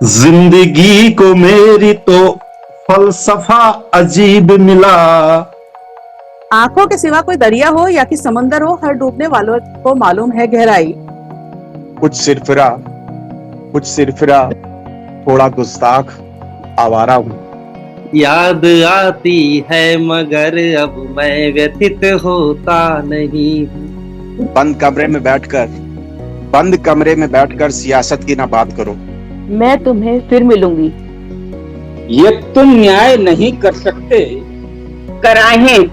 जिंदगी को मेरी तो फलसफा अजीब मिला। आंखों के सिवा कोई दरिया हो या कि समंदर हो, हर डूबने वालों को मालूम है गहराई। कुछ सिरफिरा थोड़ा गुस्ताख आवारा हूँ। याद आती है मगर अब मैं व्यथित होता नहीं हूँ। बंद कमरे में बैठकर सियासत की ना बात करो। मैं तुम्हें फिर मिलूंगी। ये तुम न्याय नहीं कर सकते। कराहें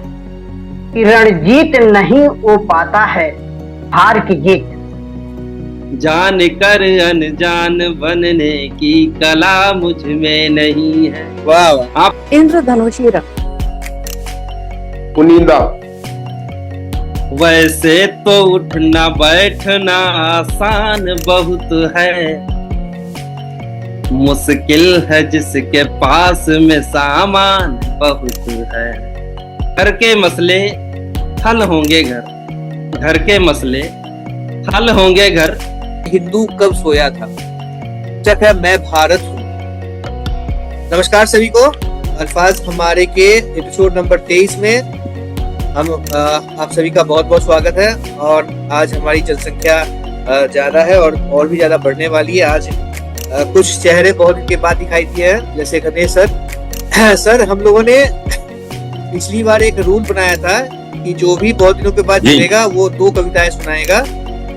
कि रणजीत नहीं हो पाता है हार की जीत। जान कर अनजान बनने की कला मुझ में नहीं है। वाह वाह। आप इंद्रधनुषी रख कुनिंदा वैसे तो उठना बैठना आसान बहुत है, मुश्किल है जिसके पास में सामान बहुत है। घर के मसले हल होंगे घर के मसले हल होंगे घर। हिंदू कब सोया था? चक है मैं भारत हूँ। नमस्कार सभी को। अल्फाज हमारे के एपिसोड नंबर 23 में हम आप सभी का बहुत बहुत स्वागत है। और आज हमारी जनसंख्या ज्यादा है और भी ज्यादा बढ़ने वाली है। आज कुछ चेहरे बहुत दिन के बाद दिखाई दिए हैं, जैसे गणेश सर। सर, हम लोगों ने पिछली बार एक रूल बनाया था कि जो भी बहुत दिनों के बाद जुड़ेगा वो 2 कविताएं सुनाएगा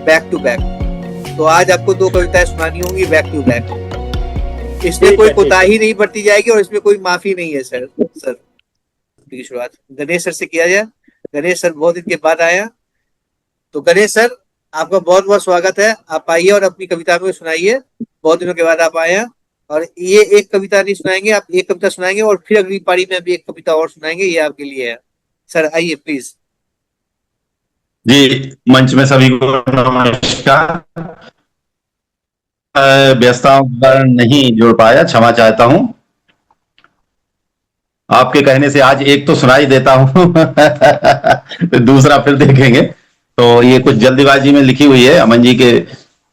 बैक टू बैक। तो आज आपको 2 कविताएं सुनानी होंगी बैक टू बैक। इसमें कोई कोताही नहीं बरती जाएगी और इसमें कोई माफी नहीं है। सर की शुरुआत गणेश सर से किया जाए। गणेश सर बहुत दिन के बाद आया, तो गणेश सर आपका बहुत बहुत स्वागत है। आप आइए और अपनी कविता में सुनाइए। बहुत दिनों के बाद आप आए हैं और ये एक कविता नहीं सुनाएंगे, आप एक कविता सुनाएंगे और फिर अगली पारी में भी एक कविता और सुनाएंगे। ये आपके लिए है। सर आइए प्लीज। जी, मंच में सभी को नमस्कार। व्यस्तताओं पर नहीं जुड़ पाया, क्षमा चाहता हूं। आपके कहने से आज एक तो सुनाई देता हूं दूसरा फिर देखेंगे। तो ये कुछ जल्दीबाजी में लिखी हुई है, अमन जी के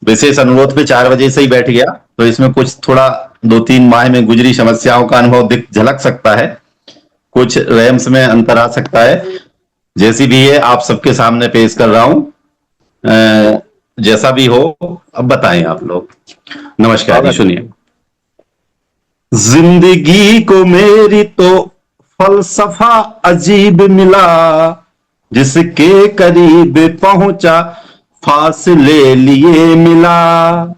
विशेष अनुरोध पे 4 बजे से ही बैठ गया, तो इसमें कुछ थोड़ा 2-3 माह में गुजरी समस्याओं का अनुभव झलक सकता है, कुछ रैम्स में अंतर आ सकता है। जैसी भी है आप सबके सामने पेश कर रहा हूं। जैसा भी हो अब बताएं आप लोग। नमस्कार जी, सुनिए। जिंदगी को मेरी तो फलसफा अजीब मिला, जिसके करीब पहुंचा फासले लिए मिला।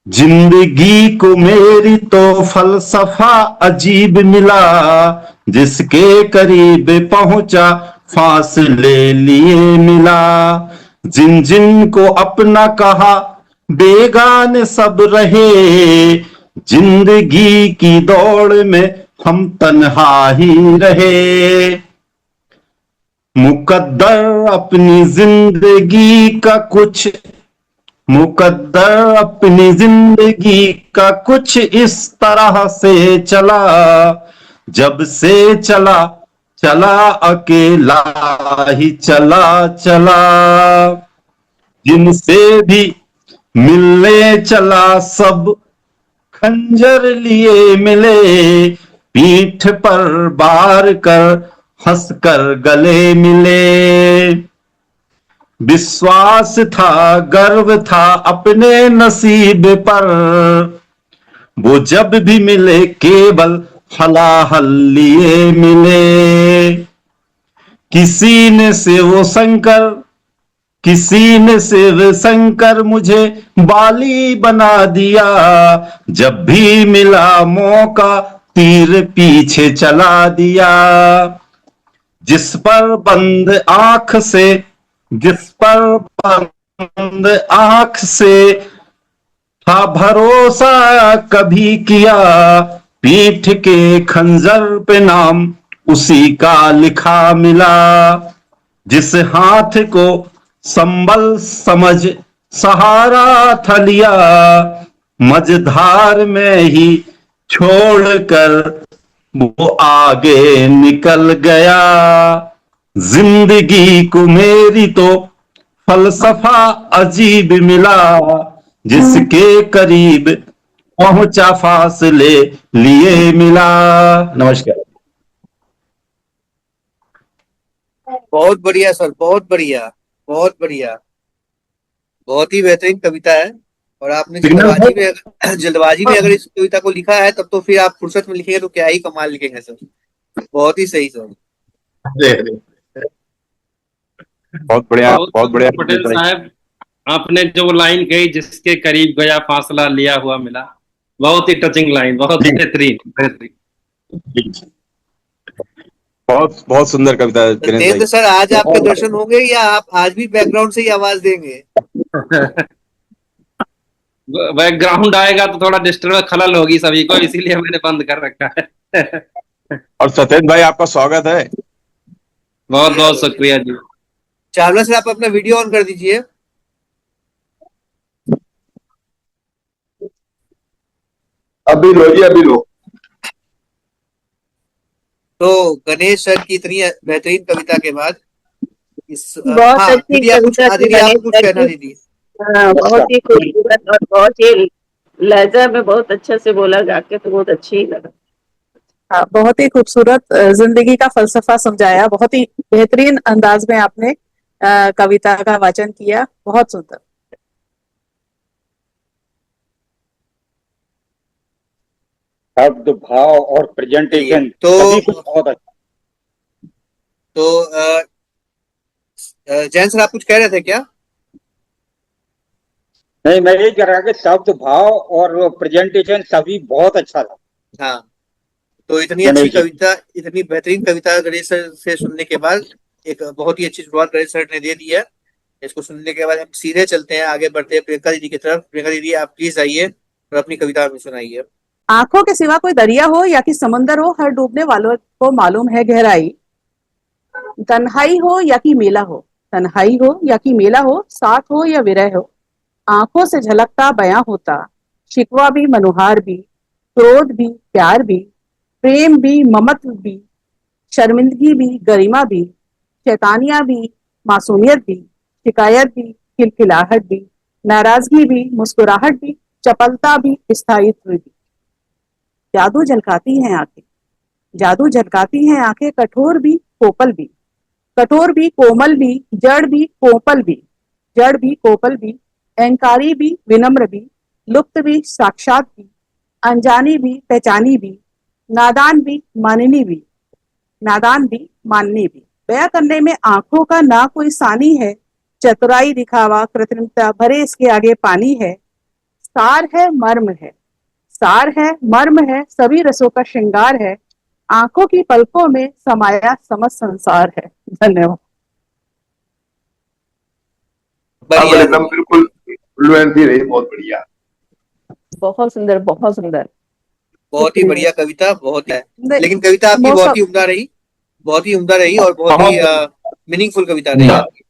जिंदगी को मेरी तो फलसफा अजीब मिला, जिसके करीब पहुंचा फासले लिए मिला। जिन जिन को अपना कहा बेगाने सब रहे, जिंदगी की दौड़ में हम तन्हा ही रहे। मुकद्दर अपनी जिंदगी का कुछ इस तरह से चला, जब से चला अकेला ही चला। जिनसे भी मिलने चला सब खंजर लिए मिले, पीठ पर बार कर हंसकर गले मिले। विश्वास था, गर्व था अपने नसीब पर, वो जब भी मिले केवल हलाहल लिए मिले। किसी ने शिव शंकर मुझे बाली बना दिया, जब भी मिला मौका तीर पीछे चला दिया। जिस पर बंद आंख से था भरोसा कभी किया, पीठ के खंजर पे नाम उसी का लिखा मिला। जिस हाथ को संबल समझ सहारा था लिया, मझधार में ही छोड़कर वो आगे निकल गया। जिंदगी को मेरी तो फलसफा अजीब मिला, जिसके करीब पहुंचा फासले लिए मिला। नमस्कार। बहुत बढ़िया सर, बहुत बढ़िया, बहुत बढ़िया, बहुत ही बेहतरीन कविता है। और आपने सिग्नल है? जल्दबाजी में अगर इस कविता को लिखा है, तब तो फिर आप फुर्सत में लिखेंगे तो क्या ही कमाल लिखेंगे सर। बहुत ही सही सर। अरे, अरे। बहुत बढ़िया, बहुत बहुत बढ़िया खूब पटेल साहब, आपने जो लाइन कही, जिसके करीब गया फासला लिया हुआ मिला, बहुत ही टचिंग लाइन, बहुत जी, बेहतरीन बेहतरीन। जी। बहुत बहुत सुंदर कविता है दिनेश भाई। सत्येंद्र सर, आज आपके दर्शन होंगे या आप आज भी बैकग्राउंड से ही आवाज देंगे? बैकग्राउंड आएगा तो थोड़ा डिस्टर्ब खलल होगी सभी को, इसीलिए मैंने बंद कर रखा है। और सत्येंद्र भाई आपका स्वागत है। बहुत बहुत शुक्रिया जी। चावला सर, आप अपना वीडियो ऑन कर दीजिए। अभी लो जी, अभी लो। तो गणेश सर की इतनी बेहतरीन कविता के बाद बहुत हाँ अच्छी दीदी, आप कुछ, कविता हाँ थी दीदी गणेश आपको कुछ सर कहना की। दीदी। हाँ, बहुत ही खूबसूरत और बहुत ही लहजा में बहुत अच्छे से बोला, गा के तो बहुत अच्छी ही लगा। हाँ, बहुत ही खूबसूरत जिंदगी का फलसफा समझाया, बहुत ही बेहतरीन अंदाज में आपने कविता का वाचन किया, बहुत सुंदर। शब्द भाव और चलिए, प्रेजेंटेशन तो सभी कुछ बहुत अच्छा। जैन सर, आप कुछ कह रहे थे क्या? नहीं, मैं यही कह रहा कि शब्द भाव और प्रेजेंटेशन सभी बहुत अच्छा था हाँ, तो इतनी अच्छी गणेश जी। कविता, इतनी बेहतरीन कविता गणेश सर से सुनने के बाद एक बहुत ही अच्छी शुरुआत गणेश सर ने दे दी है। इसको सुनने के बाद हम सीधे चलते हैं, आगे बढ़ते हैं प्रियंका दीदी की तरफ। प्रियंका दीदी, आप प्लीज आइए और अपनी कविता हमें सुनाइए। आंखों के सिवा कोई दरिया हो या कि समंदर हो, हर डूबने वालों को मालूम है गहराई। तन्हाई हो या कि मेला हो, तन्हाई हो या कि मेला हो, साथ हो या विरह हो, आंखों से झलकता बयां होता, शिकवा भी मनुहार भी, क्रोध भी प्यार भी, प्रेम भी ममत्व भी, शर्मिंदगी भी गरिमा भी, शैतानियां भी मासूमियत भी, शिकायत भी खिलखिलाहट भी, नाराजगी भी मुस्कुराहट भी, चपलता भी स्थायित्व भी। जादू झलकाती हैं आंखें, जादू झलकाती हैं आंखें, कठोर भी कोपल भी, कठोर भी कोमल भी, जड़ भी कोपल भी, जड़ भी कोपल भी, अहंकारी भी विनम्र भी, लुप्त भी साक्षात भी, अनजानी भी पहचानी भी, नादान भी माननी भी, नादान भी माननी भी। बयां करने में आंखों का ना कोई सानी है, चतुराई दिखावा कृत्रिमता भरे इसके आगे पानी है। सार है मर्म है, सार है मर्म है, सभी रसों का श्रृंगार है, आंखों की पलकों में समाया समस्त संसार है। धन्यवाद। बढ़िया एकदम दीदी, बिल्कुल फ्लुएंसी रही, बहुत बढ़िया। बहुत सुंदर, बहुत सुंदर। बहुत ही शुक्रिया। बढ़िया कविता, बहुत है। नहीं, लेकिन कविता आपकी most बहुत of- ही उम्दा रही, बहुत ही उम्दा रही और बहुत ही मीनिंगफुल कविता रही आपकी।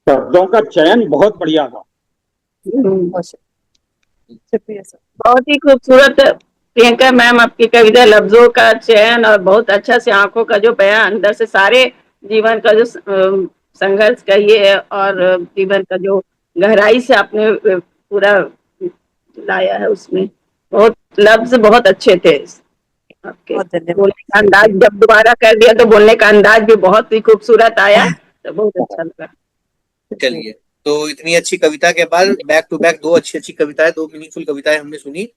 शब्दों का चयन बहुत बढ़िया था। शुक्रिया सर। बहुत ही खूबसूरत प्रियंका मैम, आपकी कविता, लफ्जों का चयन और बहुत अच्छा से आंखों का जो बयान, अंदर से सारे जीवन का जो संघर्ष कहिए है और जीवन का जो गहराई से आपने पूरा लाया है, उसमें बहुत लफ्ज बहुत अच्छे थे आपके। बहुत धन्यवाद। बोलने का अंदाज जब दोबारा कर दिया तो बोलने का अंदाज भी बहुत ही खूबसूरत आया, तो बहुत अच्छा लगा। चलिए, तो इतनी अच्छी कविता के बाद बैक टू बैक दो अच्छी अच्छी कविताएं, दो मीनिंगफुल कविताएं हमने सुनी,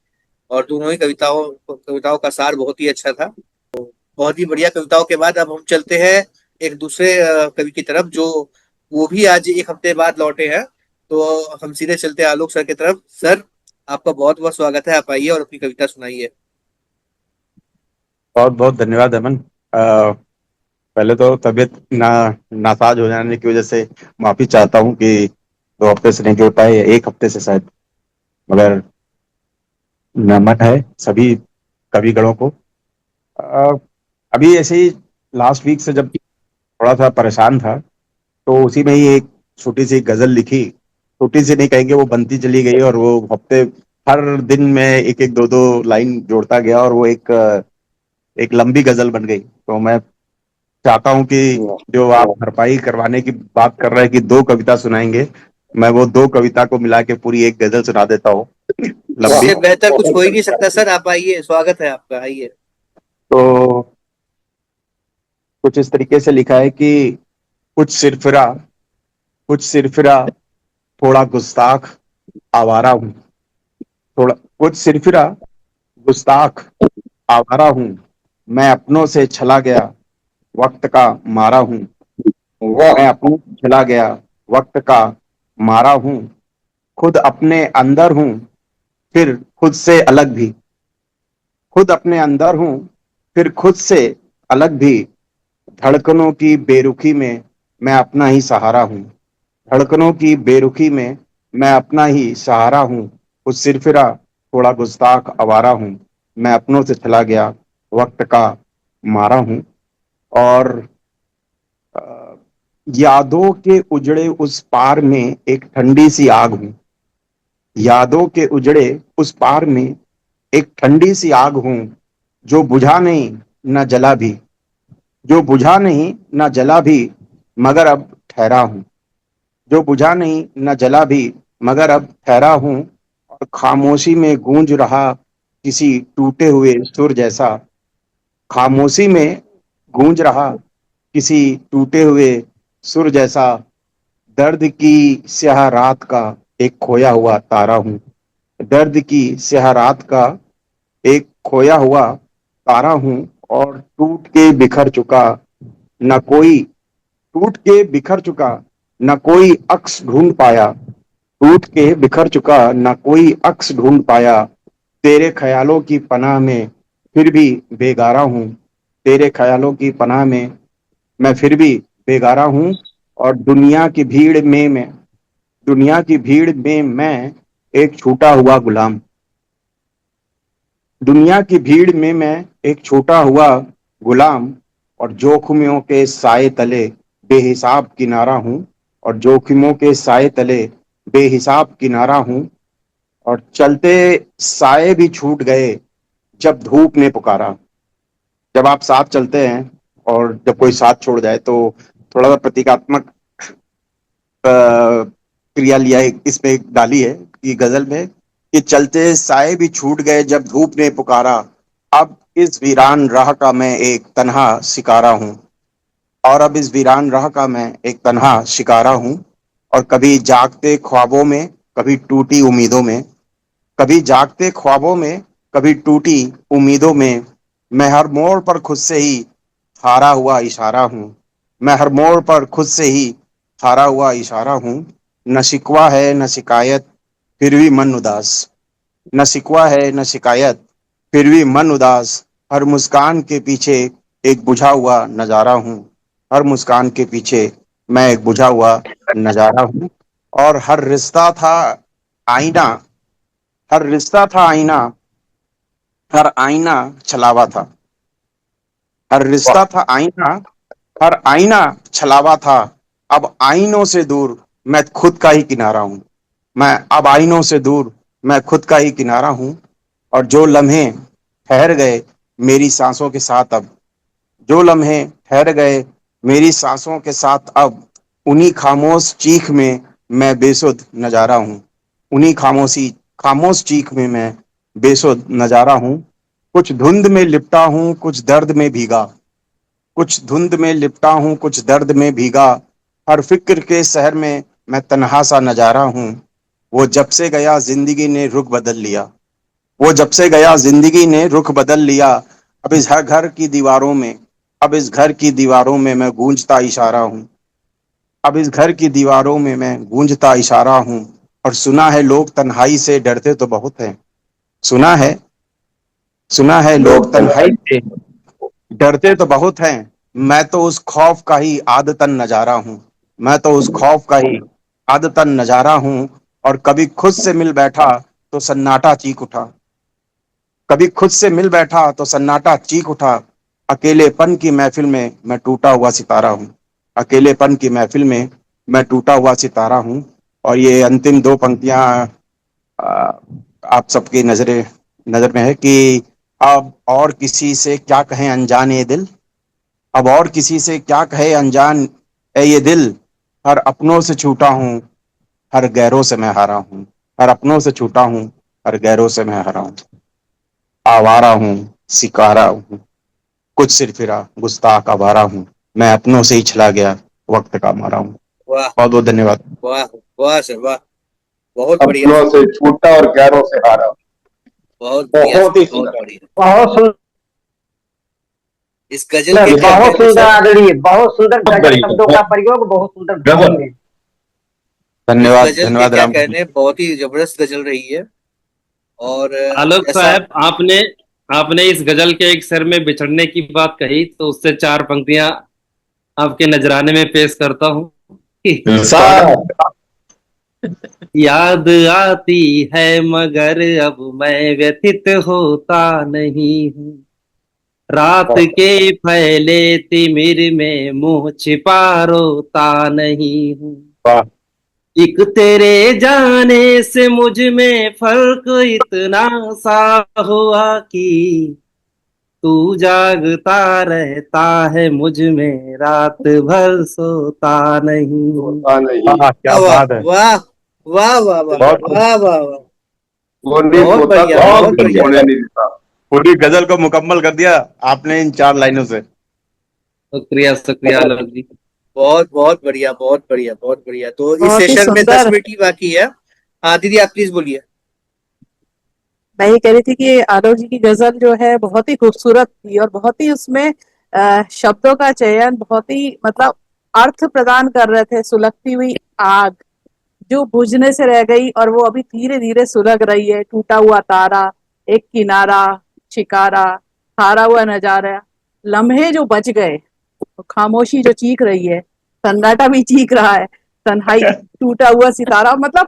और दोनों ही कविताओं का सार बहुत ही अच्छा था। बहुत ही बढ़िया कविताओं के बाद अब हम चलते हैं एक दूसरे कवि की तरफ, जो वो भी आज एक हफ्ते बाद लौटे हैं। तो हम सीधे चलते हैं आलोक सर की तरफ। सर, आपका बहुत बहुत स्वागत है, आप आइए और अपनी कविता सुनाइए। बहुत बहुत धन्यवाद अमन। पहले तो तबीयत नासाज हो जाने की वजह से माफी चाहता हूँ कि 2 हफ्ते से नहीं जुड़ पाए, 1 हफ्ते से शायद, मगर नमन है सभी कविगणों को। अ, अभी ऐसे ही लास्ट वीक से जब थोड़ा सा परेशान था, तो उसी में ही एक छोटी सी गजल लिखी। छोटी सी नहीं कहेंगे, वो बनती चली गई और वो हफ्ते हर दिन में एक एक दो दो लाइन जोड़ता गया और वो एक लंबी गजल बन गई। तो मैं चाहता हूं कि जो आप भरपाई करवाने की बात कर रहे हैं कि 2 कविता सुनाएंगे, मैं वो 2 कविता को मिला के पूरी एक गजल सुना देता हूँ लंबी। इससे बेहतर कुछ हो ही नहीं सकता सर, आप आइए, स्वागत है आपका, आइए। तो कुछ इस तरीके से लिखा है कि कुछ सिरफिरा थोड़ा गुस्ताख आवारा हूँ, थोड़ा कुछ सिरफिरा गुस्ताख आवारा हूँ, मैं अपनों से छला गया वक्त का मारा हूँ, मैं अपनों से छला गया वक्त का मारा हूँ, खुद अपने अंदर हूँ फिर खुद से अलग भी, खुद अपने अंदर हूँ फिर खुद से अलग भी, धड़कनों की बेरुखी में मैं अपना ही सहारा हूँ, धड़कनों की बेरुखी में मैं अपना ही सहारा हूँ, कुछ सिरफिरा थोड़ा गुस्ताख आवारा हूँ, मैं अपनों से चला गया वक्त का मारा हूँ। और अ, यादों के उजड़े उस पार में एक ठंडी सी आग हूँ, यादों के उजड़े उस पार में एक ठंडी सी आग हूँ, जो बुझा नहीं न जला भी, जो बुझा नहीं न जला भी मगर अब ठहरा हूँ, जो बुझा नहीं न जला भी मगर अब ठहरा हूँ, और खामोशी में गूंज रहा किसी टूटे हुए सुर जैसा, खामोशी में गूंज रहा किसी टूटे हुए सुर जैसा, दर्द की स्याह रात का एक खोया हुआ तारा हूँ, दर्द की स्याह रात का एक खोया हुआ तारा हूँ, और टूट के बिखर चुका न कोई, टूट के बिखर चुका न कोई अक्स ढूंढ पाया, टूट के बिखर चुका न कोई अक्स ढूंढ पाया, तेरे ख्यालों की पनाह में फिर भी बेगारा हूँ, तेरे ख्यालों की पनाह में मैं फिर भी बेगारा हूँ, और दुनिया की भीड़ में मैं एक छूटा हुआ गुलाम, दुनिया की भीड़ में मैं एक छूटा हुआ गुलाम, और जोखिमों के साए तले बेहिसाब किनारा हूँ, और जोखिमों के साए तले बेहिसाब किनारा हूँ, और चलते साए भी छूट गए जब धूप ने पुकारा, जब आप साथ चलते हैं और जब कोई साथ छोड़ जाए तो थोड़ा सा प्रतीकात्मक क्रिया लिया है, इसमें डाली है कि गजल में कि चलते साए भी छूट गए जब धूप ने पुकारा, अब इस वीरान राह का मैं एक तन्हा शिकारा हूँ, और अब इस वीरान राह का मैं एक तन्हा शिकारा हूँ, और कभी जागते ख्वाबों में कभी टूटी उम्मीदों में, कभी जागते ख्वाबों में कभी टूटी उम्मीदों में, मैं हर मोड़ पर खुद से ही हारा हुआ इशारा हूँ, मैं हर मोड़ पर खुद से ही हारा हुआ इशारा हूँ, न शिकवा है न शिकायत फिर भी मन उदास, न शिकवा है न शिकायत फिर भी मन उदास, हर मुस्कान के पीछे एक बुझा हुआ नजारा हूँ, हर मुस्कान के पीछे मैं एक बुझा हुआ नजारा हूँ, और हर रिश्ता था आईना, हर रिश्ता था आईना, हर आईना छलावा था, हर रिश्ता था आईना, हर आईना छलावा था, अब आईनों से दूर मैं खुद का ही किनारा हूँ, मैं अब आईनों से दूर मैं खुद का ही किनारा हूँ, और जो लम्हे ठहर गए मेरी सांसों के साथ अब, जो लम्हे ठहर गए मेरी सांसों के साथ अब, उन्हीं खामोश चीख में मैं बेसुध नजारा हूँ, उन्हीं खामोश चीख में मैं बेसुध नजारा हूँ, कुछ धुंध में लिपटा हूँ कुछ दर्द में भीगा, कुछ धुंध में लिपटा हूँ कुछ दर्द में भीगा, हर फिक्र के शहर में मैं तन्हा सा नजारा हूँ, वो जब से गया जिंदगी ने रुख बदल लिया, वो जब से गया जिंदगी ने रुख बदल लिया, अब इस हर घर की दीवारों में, अब इस घर की दीवारों में मैं गूंजता इशारा हूँ, अब इस घर की दीवारों में मैं गूंजता इशारा हूँ, और सुना है लोग तन्हाई से डरते तो बहुत हैं, सुना है, सुना है लोग तन्हाई से डरते तो बहुत हैं, मैं तो उस खौफ का ही आदतन नजारा हूँ, मैं तो उस खौफ का ही आदतन नजारा हूँ, और कभी खुद से मिल बैठा तो सन्नाटा चीख उठा, कभी खुद से मिल बैठा तो सन्नाटा चीख उठा, अकेलेपन की महफिल में मैं टूटा हुआ सितारा हूँ, अकेलेपन की महफिल में मैं टूटा हुआ सितारा हूँ, और ये अंतिम 2 पंक्तियां आप सबकी नजर में है कि अब और किसी से क्या कहें अनजान ये दिल, अब और किसी से क्या कहे अनजान ए ये दिल, हर अपनों से छूटा हूँ हर गैरों से मैं हारा हूँ, हर अपनों से छूटा हूँ, हर गैरों से मैं हारा हूँ। आवारा हूँ, शिकारा हूँ, कुछ सिर फिरा, गुस्ताख आवारा हूँ, मैं अपनों से ही चला गया, वक्त का मारा हूँ। वाह बहुत बहुत धन्यवाद। वाह वाह सर वाह, बहुत बढ़िया अपनों सर, से छूटा और गैरों से हारा। बहुत बढ़िया बहुत ही सर, बहुत सुंदर। बढ़िया। बहुत इस गजल सुंदर, के क्या बहुत कहने सुंदर सर? आदरणीय, बहुत सुंदर बहुत गजल बढ़िया, शब्दों का प्रयोग, बहुत सुंदर ध्वनि गजल। में। इस धन्यवाद गजल के धन्यवाद क्या राम। कहने, बहुत ही जबरदस्त गजल रही है। और आलोक जैसा साहब, आपने आपने इस गजल के एक शेर में बिछड़ने की बात कही, तो उससे चार पंक्तियां आपके नजराने में पेश करता हूँ। दिलसाद। याद आती है मगर अब मैं व्यथित होता नहीं हूँ, रात के फैले तिमिर में मुंह छिपा रोता नहीं हूँ, वाह एक तेरे जाने से मुझ में फर्क इतना सा हुआ कि तू जागता रहता है मुझ में, रात भर सोता नहीं हूँ। होता नहीं। वाह, क्या वाह बात है। वाह वाह वाह वाह बहुत वाह वाह वाह, वो नहीं बहुत सोता बढ़िया, तो बहुत बहुत कुछ बढ़िया। बढ़िया। होने नहीं देता। पूरी गजल को मुकम्मल कर दिया आपने इन 4 लाइनों से। शुक्रिया शुक्रिया आलोक जी। बहुत बहुत बढ़िया, बहुत बढ़िया, बहुत बढ़िया। तो इस बहुत ही सेशन में 10 सुंदर। मिनट ही बाकी है। हाँ दीदी, आप प्लीज बोलिए। मैं ये कह रही थी कि आलोक जी की गजल जो है बहुत ही खूबसूरत थी और बहुत ही उसमें शब्दों का चयन बहुत ही मतलब अर्थ प्रदान कर रहे थे। सुलगती हुई आग जो बुझने से रह गई और वो अभी धीरे धीरे सुलग रही है, टूटा हुआ तारा, एक किनारा, शिकारा, हारा हुआ नजारा, लम्हे जो बच गए, खामोशी जो चीख रही है, सन्नाटा भी चीख रहा है, तन्हाई, टूटा हुआ सितारा। मतलब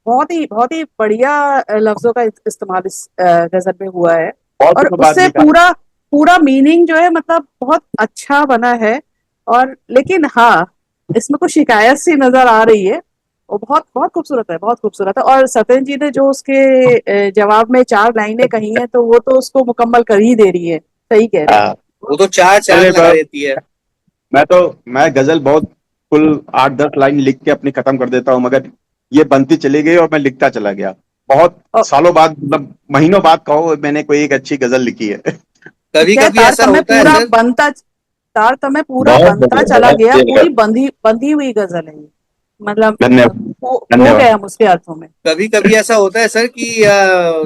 बहुत ही बढ़िया लफ्जों का इस्तेमाल इस गजल में हुआ है बहुत और ही बात उससे लिखा। पूरा पूरा मीनिंग जो है मतलब बहुत अच्छा बना है। और लेकिन हाँ, इसमें कुछ शिकायत सी नजर आ रही है। वो बहुत बहुत खूबसूरत है, बहुत खूबसूरत है। और सत्यन जी ने जो उसके जवाब में 4 लाइनें कही हैं, तो वो तो उसको मुकम्मल कर ही दे रही है। सही कह रहे हैं। हाँ, वो तो चार चांद मेरे लगा पास देती है। मैं गजल बहुत कुल 8-10 लाइन लिख के अपनी खत्म कर देता हूँ, मगर ये बनती चली गई और मैं लिखता चला गया। बहुत और सालों बाद, मतलब महीनों बाद कहो, मैंने कोई एक अच्छी गजल लिखी है। कभी क्या कभी तार ऐसा तमें होता है पूरा सर। बनता, तार तमें पूरा बहुत बनता बढ़िया, चला बहुत गया, बढ़िया। पूरी बंधी बंधी हुई गजल है ये। मतलब धन्यवाद खो गए धन्यवाद। हम उसके अर्थों में। कभी कभी ऐसा होता है सर कि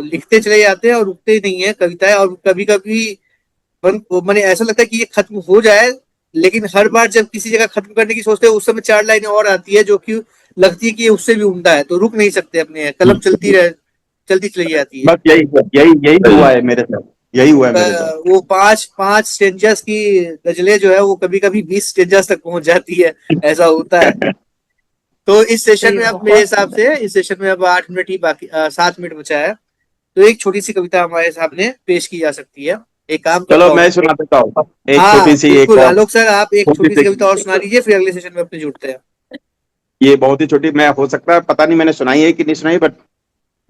लिखते चले जाते हैं और रुकते ही नहीं है कविताएं, और कभी कभी मैंने ऐसा लगता है कि ये खत्म हो जाए, लेकिन हर बार जब किसी जगह खत्म करने की सोचते हैं, उस समय 4 लाइनें और आती है जो कि लगती है कि ये उससे भी उम्दा है, तो रुक नहीं सकते, अपने कलम चलती चली जाती है। बस यही यही यही सही हुआ है। है मेरे साथ, यही हुआ है मेरे साथ। वो पांच पांच स्टेंजर्स की गजलें जो है वो कभी कभी 20 स्टेंजर्स तक पहुंच जाती है, ऐसा होता है। तो इस सेशन जी में अब मेरे बहुत हिसाब सुंदर। से इस सेशन में अब 8 मिनट ही बाकी, 7 मिनट बचा है। तो एक छोटी सी कविता हमारे सामने पेश की जा सकती है। एक काम चलो करता मैं हूँ। सुना देता हूँ एक हाँ छोटी सी, एक बिल्कुल, और आलोक सर आप एक छोटी छोटी सी कविता और सी। सुना दीजिए, फिर अगले सेशन में अपने जुड़ते हैं। ये बहुत ही छोटी, मैं हो सकता है पता नहीं मैंने सुनाई है कि नहीं सुनाई, बट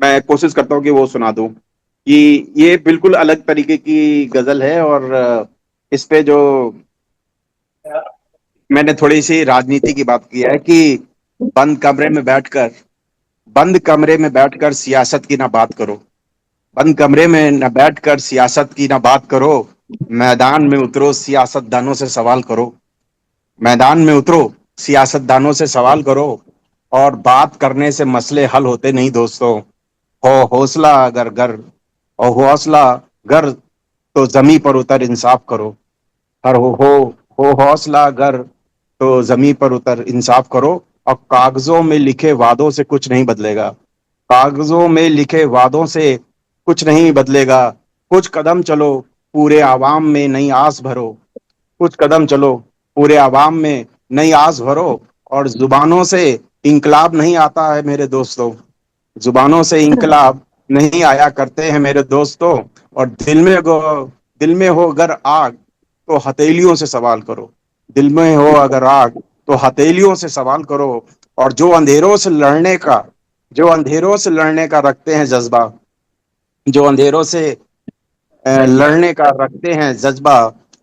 मैं कोशिश करता हूँ कि वो सुना दूं। कि ये बिल्कुल अलग तरीके की गजल है, और इस पे जो मैंने थोड़ी सी राजनीति की बात की है कि बंद कमरे में बैठकर बंद कमरे में बैठकर सियासत की ना बात करो, बंद कमरे में न बैठकर सियासत की ना बात करो, मैदान में उतरो सियासतदानों से सवाल करो, मैदान में उतरो सियासतदानों से सवाल करो, और बात करने से मसले हल होते नहीं दोस्तों। हो हौसला अगर गर और हौसला गर तो जमी पर उतर इंसाफ करो, हर हो हौसला अगर तो जमी पर उतर इंसाफ करो, और कागजों में लिखे वादों से कुछ नहीं बदलेगा, कागजों में लिखे वादों से कुछ नहीं बदलेगा, कुछ कदम चलो पूरे आवाम में नई आस भरो, कुछ कदम चलो पूरे आवाम में नई आस भरो, और जुबानों से इंकलाब नहीं आता है मेरे दोस्तों, जुबानों से इंकलाब नहीं आया करते हैं मेरे दोस्तों, और दिल में हो अगर आग तो हथेलियों से सवाल करो, दिल में हो अगर आग तो हथेलियों से सवाल करो, और जो अंधेरों से लड़ने का रखते हैं जज्बा, जो अंधेरों से लड़ने का रखते हैं जज्बा,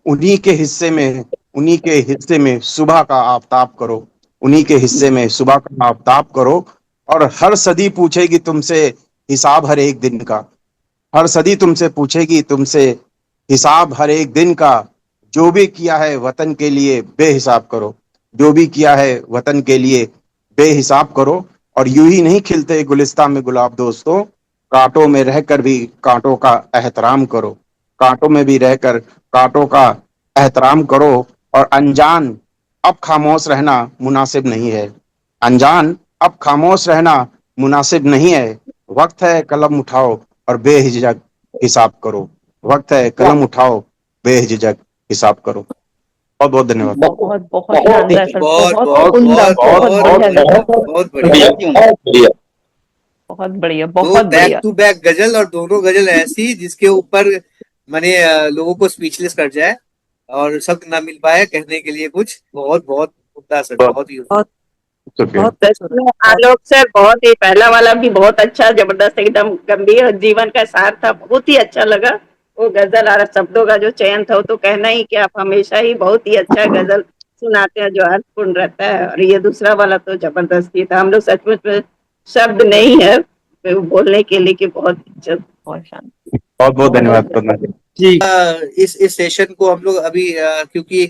उन्हीं के हिस्से में उन्हीं के हिस्से में सुबह का आफताब करो, उन्हीं के हिस्से में सुबह का आफताब करो, और हर सदी पूछेगी तुमसे हिसाब हर एक दिन का। हर सदी तुमसे पूछेगी तुमसे हिसाब हर एक दिन का। जो भी किया है वतन के लिए बेहिसाब करो, जो भी किया है वतन के लिए बेहिसाब करो। और यूं ही नहीं खिलते गुलिस्तान में गुलाब दोस्तों, कांटों में रहकर भी कांटों का एहतराम करो। कांटों में भी रहकर कांटों का एहतराम करो। और अनजान अब खामोश रहना मुनासिब नहीं है। अनजान अब खामोश रहना मुनासिब नहीं है। वक्त है कलम उठाओ और बेहिजक हिसाब करो। वक्त है कलम उठाओ, बेहिजक हिसाब करो। बहुत बहुत धन्यवाद। बहुत बहुत शानदार सर, बहुत बहुत बहुत उम्दा, बहुत बहुत बहुत बढ़िया बढ़िया, सर, बहुत बढ़िया। बढ़िया। बहुत बढ़िया, दो बहुत बैक बढ़िया। टू बैक गजल, और दोनों गजल ऐसी जिसके ऊपर मैंने लोगों को स्पीचलेस कर जाए और शब्द ना मिल पाए कहने के लिए कुछ। बहुत बहुत उम्दा सर, बहुत ही बहुत शुक्रिया। बहुत सच खूबसूरत, में बहुत आलोक सर, बहुत ही पहला वाला भी बहुत अच्छा, जबरदस्त, एकदम गंभीर और जीवन का सार था, बहुत ही अच्छा लगा। वो गजल और शब्दों का जो चयन था वो तो कहना ही कि आप हमेशा ही बहुत ही अच्छा गजल सुनाते हैं जो अर्थपूर्ण रहता है। और ये दूसरा वाला तो जबरदस्त ही था, हम लोग सचमुच में शब्द नहीं है बोलने के लिए कि बहुत अच्छा। बहुत शानदार। बहुत बहुत बहुत धन्यवाद पन्ना जी। जी। इस सेशन को हम लोग अभी क्योंकि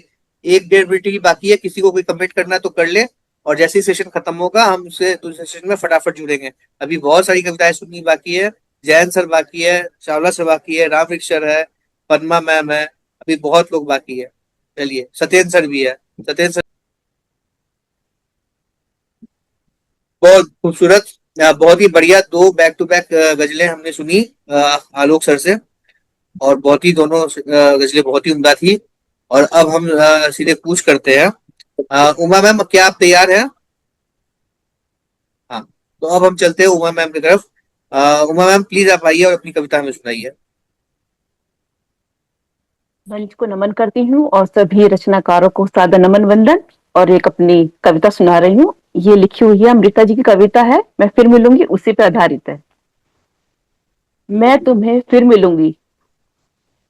1-1.5 मिनट की बाकी है, किसी को कोई कमेंट करना है तो कर ले, और जैसे ही सेशन खत्म होगा हम उससे दूसरे सेशन में फटाफट जुड़ेंगे। अभी बहुत सारी कविताएं सुननी बाकी है। जैन सर बाकी है, चावला सर बाकी है, राम सर है, पद्मा मैम है, अभी बहुत लोग बाकी है। चलिए, सत्येंद्र सर भी है। सत्येंद्र सर बहुत खूबसूरत, बहुत ही बढ़िया दो बैक टू बैक गजलें हमने सुनी आलोक सर से, और बहुत ही दोनों गजलें बहुत ही उम्दा थी। और अब हम सीधे पूछ करते हैं। उमा मैम, क्या आप तैयार हैं? हाँ, तो अब हम चलते हैं उमा मैम की तरफ। उमा मैम प्लीज आप आइए और अपनी कविता हमें सुनाइए। मंच को नमन करती हूँ और सभी रचनाकारों को सादर नमन वंदन। और एक अपनी कविता सुना रही हूँ, ये लिखी हुई है अमृता जी की कविता है, मैं फिर मिलूंगी, उसी पर आधारित है। मैं तुम्हें फिर मिलूंगी,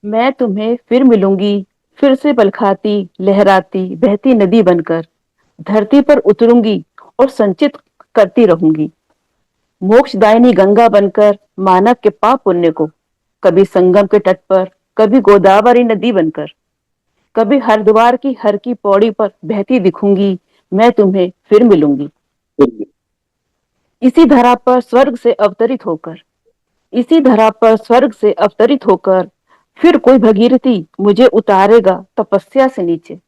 मैं तुम्हें फिर मिलूंगी, फिर से बलखाती लहराती बहती नदी बनकर धरती पर उतरूंगी और संचित करती रहूंगी। मोक्षदायिनी गंगा बनकर मानव के पाप पुण्य को, कभी संगम के तट पर, कभी गोदावरी नदी बनकर, कभी हरिद्वार की हर की पौड़ी पर बहती दिखूंगी। मैं तुम्हें फिर मिलूंगी। इसी धरा पर स्वर्ग से अवतरित होकर, इसी धरा पर स्वर्ग से अवतरित होकर, फिर कोई भगीरथी मुझे उतारेगा तपस्या से नीचे,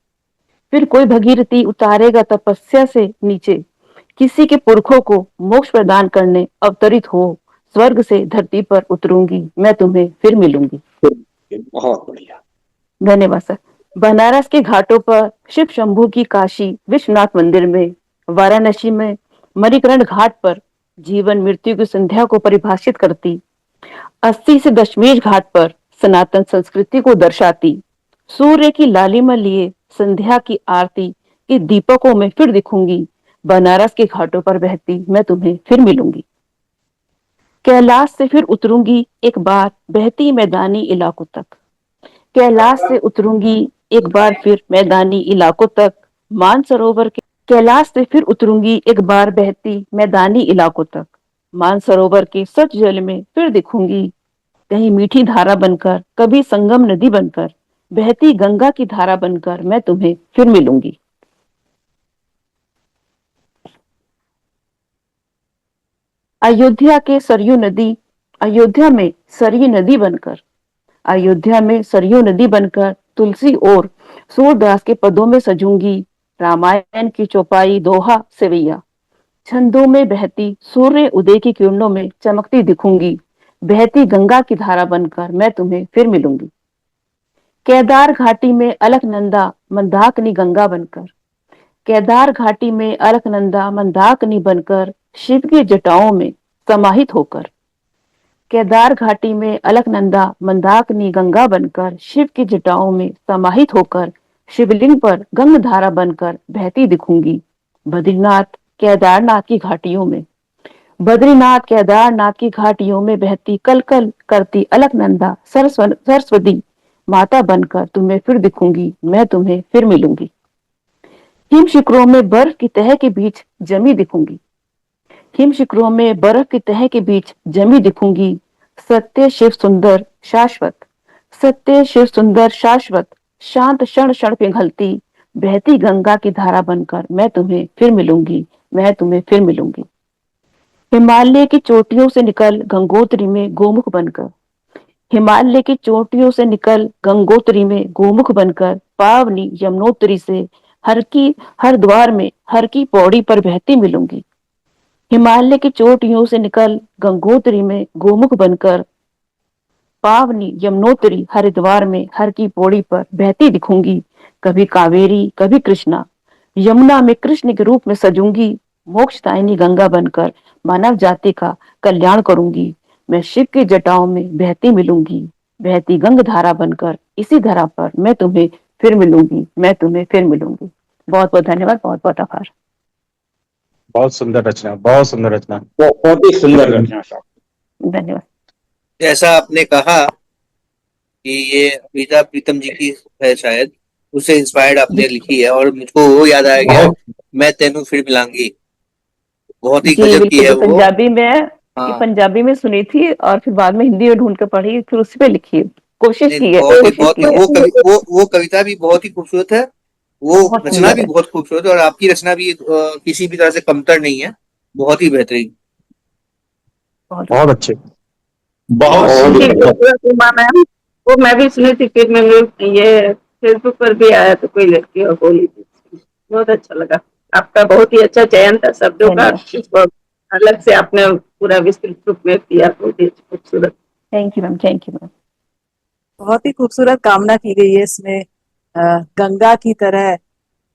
फिर कोई भगीरथी उतारेगा तपस्या से नीचे। किसी के पुरखों को मोक्ष प्रदान करने अवतरित हो, स्वर्ग से धरती पर उतरूंगी, मैं तुम्हें फिर मिलूंगी। बहुत बढ़िया। धन्यवाद सर। बनारस के घाटों पर, शिव शंभू की काशी विश्वनाथ मंदिर में, वाराणसी में मणिकर्ण घाट पर जीवन मृत्यु की संध्या को परिभाषित करती, 80 से दशमेश घाट पर सनातन संस्कृति को दर्शाती, सूर्य की लालिमा लिए संध्या की आरती के दीपकों में फिर दिखूंगी। बनारस के घाटों पर बहती मैं तुम्हें फिर मिलूंगी। कैलाश से फिर उतरूंगी एक बार बहती मैदानी इलाकों तक, कैलाश से उतरूंगी एक बार फिर मैदानी इलाकों तक, मानसरोवर के, कैलाश से फिर उतरूंगी एक बार बहती मैदानी इलाकों तक, मानसरोवर के सच जल में फिर दिखूंगी। कहीं मीठी धारा बनकर, कभी संगम नदी बनकर, बहती गंगा की धारा बनकर मैं तुम्हें फिर मिलूंगी। अयोध्या के सरयू नदी, अयोध्या में सरयू नदी बनकर, अयोध्या में सरयू नदी बनकर तुलसी और सूरदास के पदों में सजूंगी। रामायण की चौपाई दोहा सेवैया, छंदों में बहती सूर्य उदय की किरणों में चमकती दिखूंगी। बहती गंगा की धारा बनकर मैं तुम्हें फिर मिलूंगी। केदार घाटी में अलकनंदा मंदाकिनी गंगा बनकर, केदार घाटी में अलकनंदा मंदाकिनी बनकर शिव की जटाओं में समाहित होकर, केदार घाटी में अलकनंदा मंदाकिनी गंगा बनकर शिव की जटाओं में समाहित होकर शिवलिंग पर गंगा धारा बनकर बहती दिखूंगी। बद्रीनाथ केदारनाथ की घाटियों में, बद्रीनाथ केदारनाथ की घाटियों में बहती कल कल करती अलकनंदा सरस्वती माता बनकर तुम्हें फिर दिखूंगी। मैं तुम्हें फिर मिलूंगी। हिम शिखरों में बर्फ की तह के बीच जमी दिखूंगी, हिम शिखरों में बर्फ की तह के बीच जमी दिखूंगी। सत्य शिव सुंदर शाश्वत, सत्य शिव सुंदर शाश्वत, शांत क्षण क्षण पिघलती बहती गंगा की धारा बनकर मैं तुम्हें फिर मिलूंगी, मैं तुम्हें फिर मिलूंगी। हिमालय की चोटियों से निकल गंगोत्री में गोमुख बनकर, हिमालय की चोटियों से निकल गंगोत्री में गोमुख बनकर पावनी यमुनोत्री से हर द्वार में हर की पौड़ी पर बहती मिलूंगी। हिमालय की चोटियों से निकल गंगोत्री में गोमुख बनकर पावनी यमुनोत्री हरिद्वार में हर की पौड़ी पर बहती दिखूंगी। कभी कावेरी कभी कृष्णा, यमुना में कृष्ण के रूप में सजूंगी। मोक्षदायिनी गंगा बनकर मानव जाति का कल्याण करूंगी। मैं शिव की जटाओं में बहती मिलूंगी, बहती गंग धारा बनकर इसी धरा पर मैं तुम्हें फिर मिलूंगी, मैं तुम्हें फिर मिलूंगी। बहुत बहुत धन्यवाद, बहुत बहुत आभार। बहुत सुंदर रचना, बहुत सुंदर रचना। बहुत ही सुंदर रचना साहब। धन्यवाद। जैसा आपने कहा कि ये अभिता प्रीतम जी की है, शायद उससे इंस्पायर्ड आपने लिखी है, और मुझको वो याद आ गया, मैं तेनू फिर मिलांगी। बहुत ही जी गजब की बिल्कुल, है ये वो। पंजाबी में, ये हाँ, पंजाबी में सुनी थी और फिर बाद में हिंदी में ढूंढ कर पढ़ी, फिर उसी पे लिखी, कोशिश नहीं, की है, बहुत कोशिश की है। वो कविता भी बहुत ही खूबसूरत है, वो बहुत रचना सुंदर भी है। बहुत खूबसूरत है, और आपकी रचना भी किसी भी तरह से कमतर नहीं है, बहुत ही बेहतरीन। बहुत अच्छे। बहुत जी, सुंदर। उमा मैम, वो मैं भी सुनी थी, फिर मैं ये फेसबुक पर भी आया तो कोई लड़की और बोली थी, बहुत अच्छा लगा। आपका बहुत ही अच्छा चयन था शब्दों का, धन्यवाद। इसको अलग से आपने पूरा विस्तृत रूप में किया, बहुत ही खूबसूरत। Thank you ma'am, thank you ma'am. बहुत ही खूबसूरत कामना की गई है इसमें, गंगा की तरह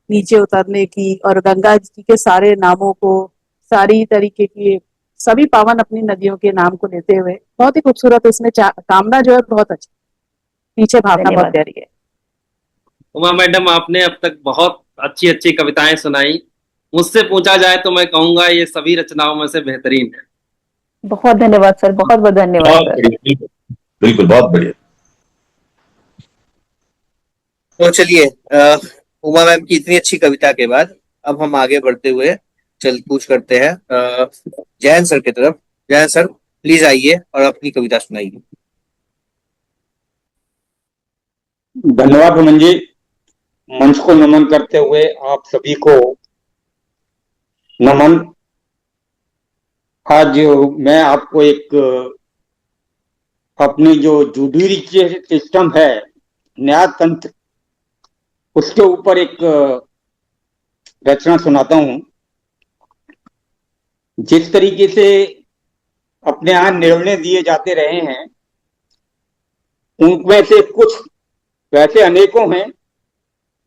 नीचे उतरने की और गंगा जी के सारे नामों को, सारी तरीके की सभी पावन अपनी नदियों के नाम को लेते हुए बहुत ही खूबसूरत इसमें कामना जो है बहुत अच्छी, पीछे भावना बहुत प्यारी है। उमा मैडम, आपने अब तक बहुत अच्छी अच्छी कविताएं सुनाई। मुझसे पूछा जाए तो मैं कहूंगा ये सभी रचनाओं में से बेहतरीन है। बहुत धन्यवाद सर, बहुत बहुत धन्यवाद बहुत सर। बढ़िया, बिल्कुल बिल्कुल, बहुत बढ़िया। तो चलिए, उमा मैम की इतनी अच्छी कविता के बाद अब हम आगे बढ़ते हुए पूछ करते हैं जयंत सर की तरफ। जयंत सर, प्लीज आइए और अपनी कविता सुनाइए। धन्यवाद रमन जी। मंच को नमन करते हुए आप सभी को नमन। आज मैं आपको एक अपनी जो जुडिशरी सिस्टम है, न्यायतंत्र, उसके ऊपर एक रचना सुनाता हूं। जिस तरीके से अपने यहाँ निर्णय दिए जाते रहे हैं, उनमें से कुछ वैसे अनेकों हैं,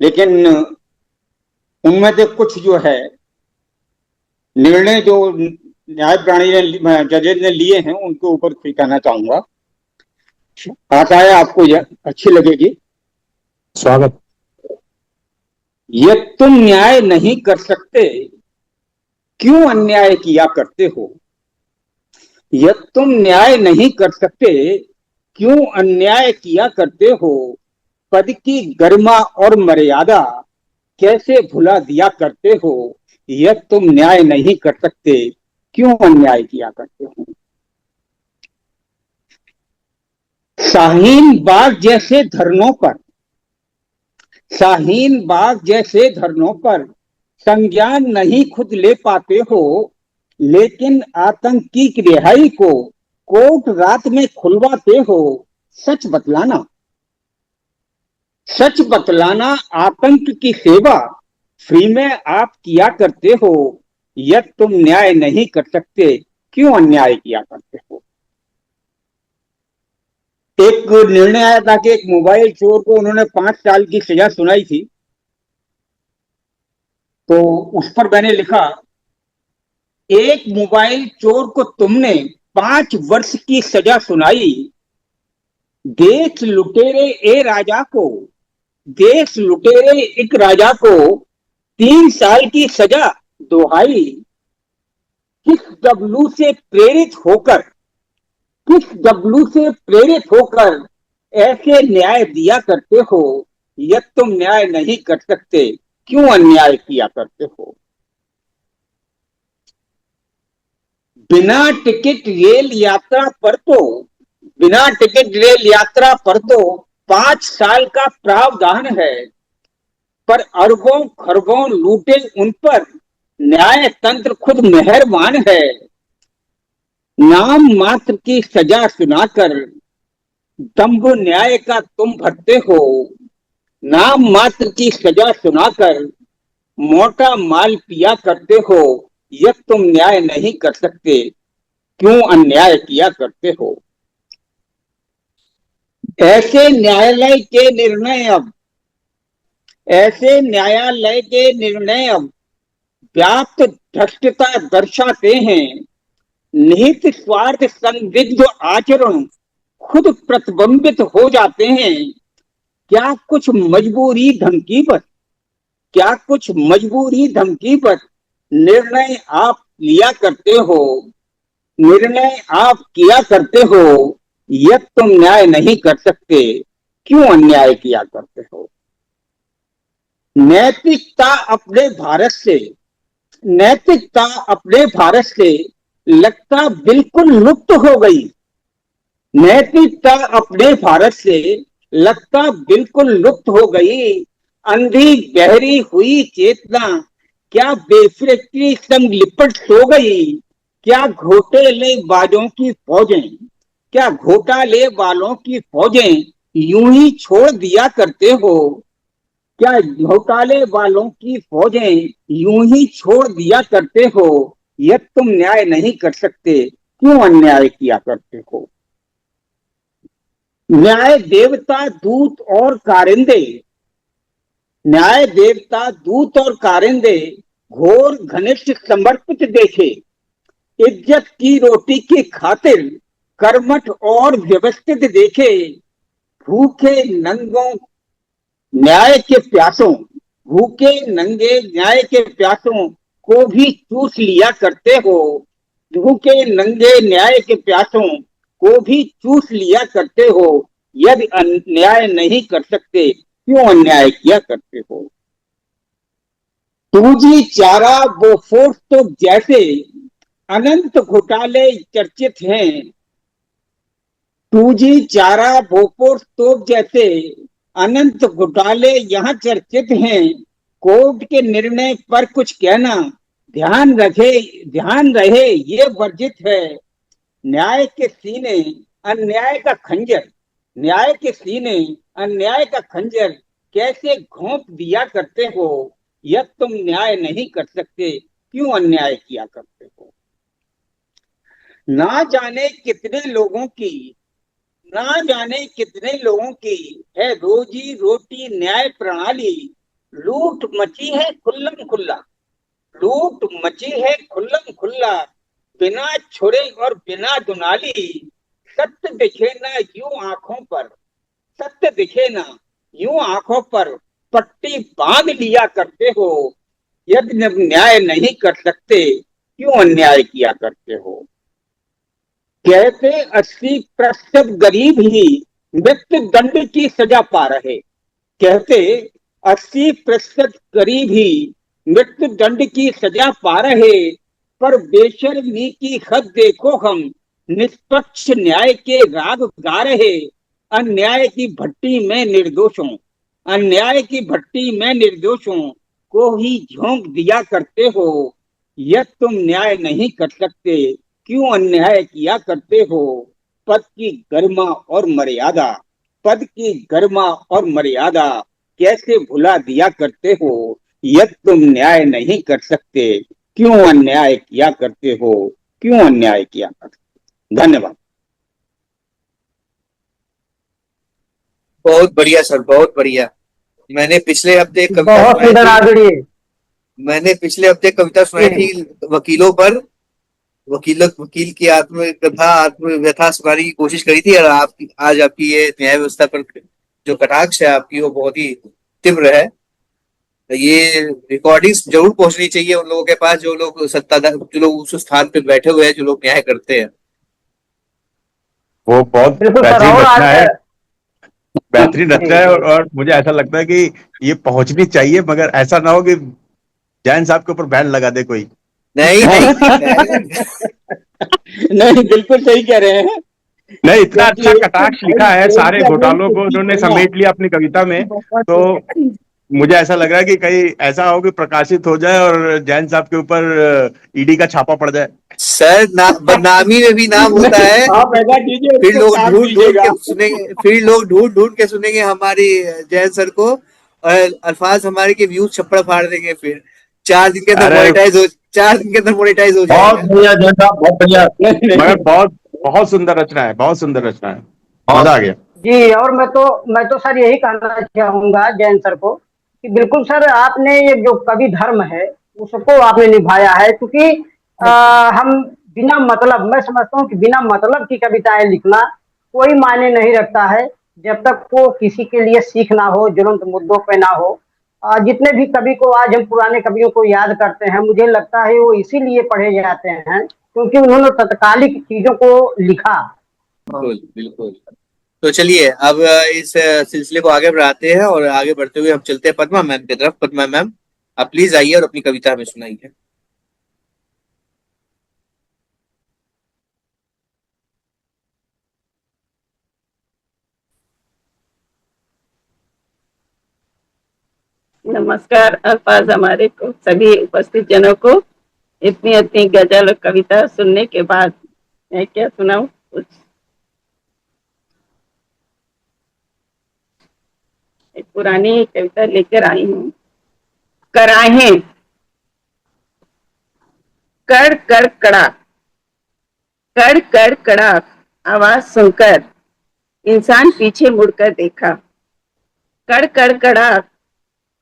लेकिन उनमें से कुछ जो है निर्णय जो न्याय प्रणाली ने, जजेज ने लिए हैं, उनके ऊपर कुछ कहना चाहूंगा। आशा है आपको यह अच्छी लगेगी। स्वागत। यह तुम न्याय नहीं कर सकते, क्यों अन्याय किया करते हो। यह तुम न्याय नहीं कर सकते, क्यों अन्याय किया करते हो। पद की गरिमा और मर्यादा कैसे भुला दिया करते हो। यह तुम न्याय नहीं कर सकते, क्यों अन्याय किया करते हो। शाहीन बाग जैसे धरनों पर, शाहीन बाग जैसे धरनों पर संज्ञान नहीं खुद ले पाते हो, लेकिन आतंकी की रिहाई को कोर्ट रात में खुलवाते हो। सच बतलाना, सच बतलाना आतंक की सेवा फ्री में आप किया करते हो। यह तुम न्याय नहीं कर सकते, क्यों अन्याय किया करते हो। एक निर्णय आया था कि एक मोबाइल चोर को उन्होंने 5 साल की सजा सुनाई थी, तो उस पर मैंने लिखा, एक मोबाइल चोर को तुमने 5 वर्ष की सजा सुनाई। देश लुटेरे ए राजा को, देश लुटेरे एक राजा को 3 साल की सजा दोहाई। किस डब्लू से प्रेरित होकर, किस डब्लू से प्रेरित होकर ऐसे न्याय दिया करते हो। यह तुम न्याय नहीं कर सकते, क्यों अन्याय किया करते हो? बिना टिकट रेल यात्रा पर तो बिना टिकट रेल यात्रा पर तो 5 साल का प्रावधान है, पर अरबों खरबों लूटे उन पर न्याय तंत्र खुद मेहरबान है। नाम मात्र की सजा सुनाकर दंभ न्याय का तुम भरते हो। नाम मात्र की सजा सुनाकर मोटा माल पिया करते हो। यह तुम न्याय नहीं कर सकते, क्यों अन्याय किया करते हो? ऐसे न्यायालय के निर्णय अब व्याप्त भ्रष्टता दर्शाते हैं। निहित स्वार्थ संदिग्ध आचरण खुद प्रतिबिंबित हो जाते हैं। क्या कुछ मजबूरी धमकी पर निर्णय आप लिया करते हो, निर्णय आप किया करते हो। यह तुम न्याय नहीं कर सकते, क्यों अन्याय किया करते हो? नैतिकता अपने भारत से लगता बिल्कुल लुप्त हो गई। नैतिकता अपने भारत से लगता बिल्कुल लुप्त हो गई। अंधी गहरी हुई चेतना क्या बेफिक्री संग लिपट सो गई? क्या घोटाले वालों की फौजें यूं ही छोड़ दिया करते हो? क्या घोटाले वालों की फौजें यूं ही छोड़ दिया करते हो? यह तुम न्याय नहीं कर सकते, क्यों अन्याय किया करते हो? न्याय देवता दूत और कारिंदे घोर घनिष्ठ समर्पित देखे। इज्जत की रोटी की खातिर कर्मठ और व्यवस्थित देखे। भूखे नंगे न्याय के प्यासों को भी चूस लिया करते हो। भूखे नंगे न्याय के प्यासों को भी चूस लिया करते हो। यदि अन्याय नहीं कर सकते, क्यों अन्याय किया करते हो? 2G चारा बोफोर्स तो जैसे अनंत घोटाले चर्चित हैं। 2G चारा बोफोर्स तो जैसे अनंत घोटाले यहाँ चर्चित हैं। कोर्ट के निर्णय पर कुछ कहना ध्यान रहे ये वर्जित है। न्याय के सीने अन्याय का खंजर कैसे घोंप दिया करते हो? यह तुम न्याय नहीं कर सकते, क्यों अन्याय किया करते हो? ना जाने कितने लोगों की है रोजी रोटी न्याय प्रणाली। लूट मची है खुल्लम खुल्ला, बिना छुरे और बिना दुनाली। सत्य दिखे यूं आंखों पर पट्टी बांध लिया करते हो। यदि न्याय नहीं कर सकते, क्यों अन्याय किया करते हो? कहते 80% गरीब ही मृत्यु दंड की सजा पा रहे। 80% गरीब ही मृत्यु दंड की सजा पा रहे। पर बेशर्मी की हद देखो, हम निष्पक्ष न्याय के राग गा रहे। अन्याय की भट्टी में निर्दोषों को ही झोंक दिया करते हो। यह तुम न्याय नहीं कर सकते, क्यों अन्याय किया करते हो? पद की गरिमा और मर्यादा कैसे भुला दिया करते हो? यह तुम न्याय नहीं कर सकते, क्यों अन्याय किया करते हो? धन्यवाद। बहुत बढ़िया सर, बहुत बढ़िया। मैंने पिछले हफ्ते बहुत सुंदर आदरणीय। कविता सुनाई थी वकीलों पर। वकील की आत्मव्यथा सुनाने की कोशिश करी थी, और आज आपकी ये न्याय व्यवस्था पर जो कटाक्ष है आपकी, वो बहुत ही तीव्र है। ये रिकॉर्डिंग्स जरूर पहुंचनी चाहिए उन लोगों के पास जो लोग उस स्थान पे बैठे हुए हैं, जो लोग न्याय करते हैं। वो बहुत बिल्कुल सर। प्राचीन और रचना है। बेहतरीन रचना है, और मुझे ऐसा लगता है कि ये पहुंचनी चाहिए, मगर ऐसा ना हो कि जैन साहब के ऊपर बैन लगा दे कोई। नहीं नहीं नहीं, बिल्कुल सही कह रहे हैं। नहीं, इतना क्योंकि अच्छा एक तो कटाक्ष लिखा भाई है, बोल सारे कर रहे हैं घोटालों को कि उन्होंने सुनो, समेट लिया अपनी कविता में। बहुत तो मुझे ऐसा लग रहा है कि कहीं ऐसा हो कि प्रकाशित हो जाए और जैन साहब के ऊपर ईडी का छापा पड़ जाए। सर, बदनामी में भी नाम होता नहीं, है। आप ऐसा कीजिए, फिर उसको लोग काट ढूंढ ढूंढ दीजिएगा। के सुनेंगे, फिर लोग ढूंढ ढूंढ के सुनेंगे हमारी जैन सर को, और अल्फाज हमारे के व्यूज छप्पड़ फाड़ देंगे। फिर 4 दिन के अंदर अरे 4 दिन के अंदर मोनेटाइज हो बहुत जाएगा। बढ़िया जैन साहब, बहुत बढ़िया। नहीं नहीं, मगर बहुत बहुत सुंदर रचना है, बहुत सुंदर रचना है, बहुत मजा आ गया। जी, और मैं तो सर यही कहना चाहूंगा जैन सर को कि बिल्कुल सर, आपने ये जो कवि धर्म है उसको आपने निभाया है, क्योंकि हम बिना मतलब, मैं समझता हूँ कि बिना मतलब की कविताएं लिखना कोई मायने नहीं रखता है, जब तक वो किसी के लिए सीख ना हो, ज्वलंत मुद्दों पे ना हो। जितने भी कवि को आज हम पुराने कवियों को याद करते हैं, मुझे लगता है वो इसीलिए पढ़े जाते हैं क्योंकि उन्होंने तत्कालिक चीजों को लिखा। बिल्कुल बिल्कुल। तो चलिए अब इस सिलसिले को आगे बढ़ाते हैं, और आगे बढ़ते हुए हम चलते हैं पद्मा मैम की तरफ। पद्मा मैम, आप प्लीज आइए और अपनी कविता हमें सुनाइए। नमस्कार अल्फाज हमारे को सभी उपस्थित जनों को। इतनी इतनी गजल और कविता सुनने के बाद मैं क्या सुनाऊं कुछ। एक पुरानी कविता लेकर आई हूँ। कराहें कड़ कड़ कड़ा, कड़ कड़ कड़ा आवाज सुनकर इंसान पीछे मुड़कर देखा। कड़ कड़ कड़ा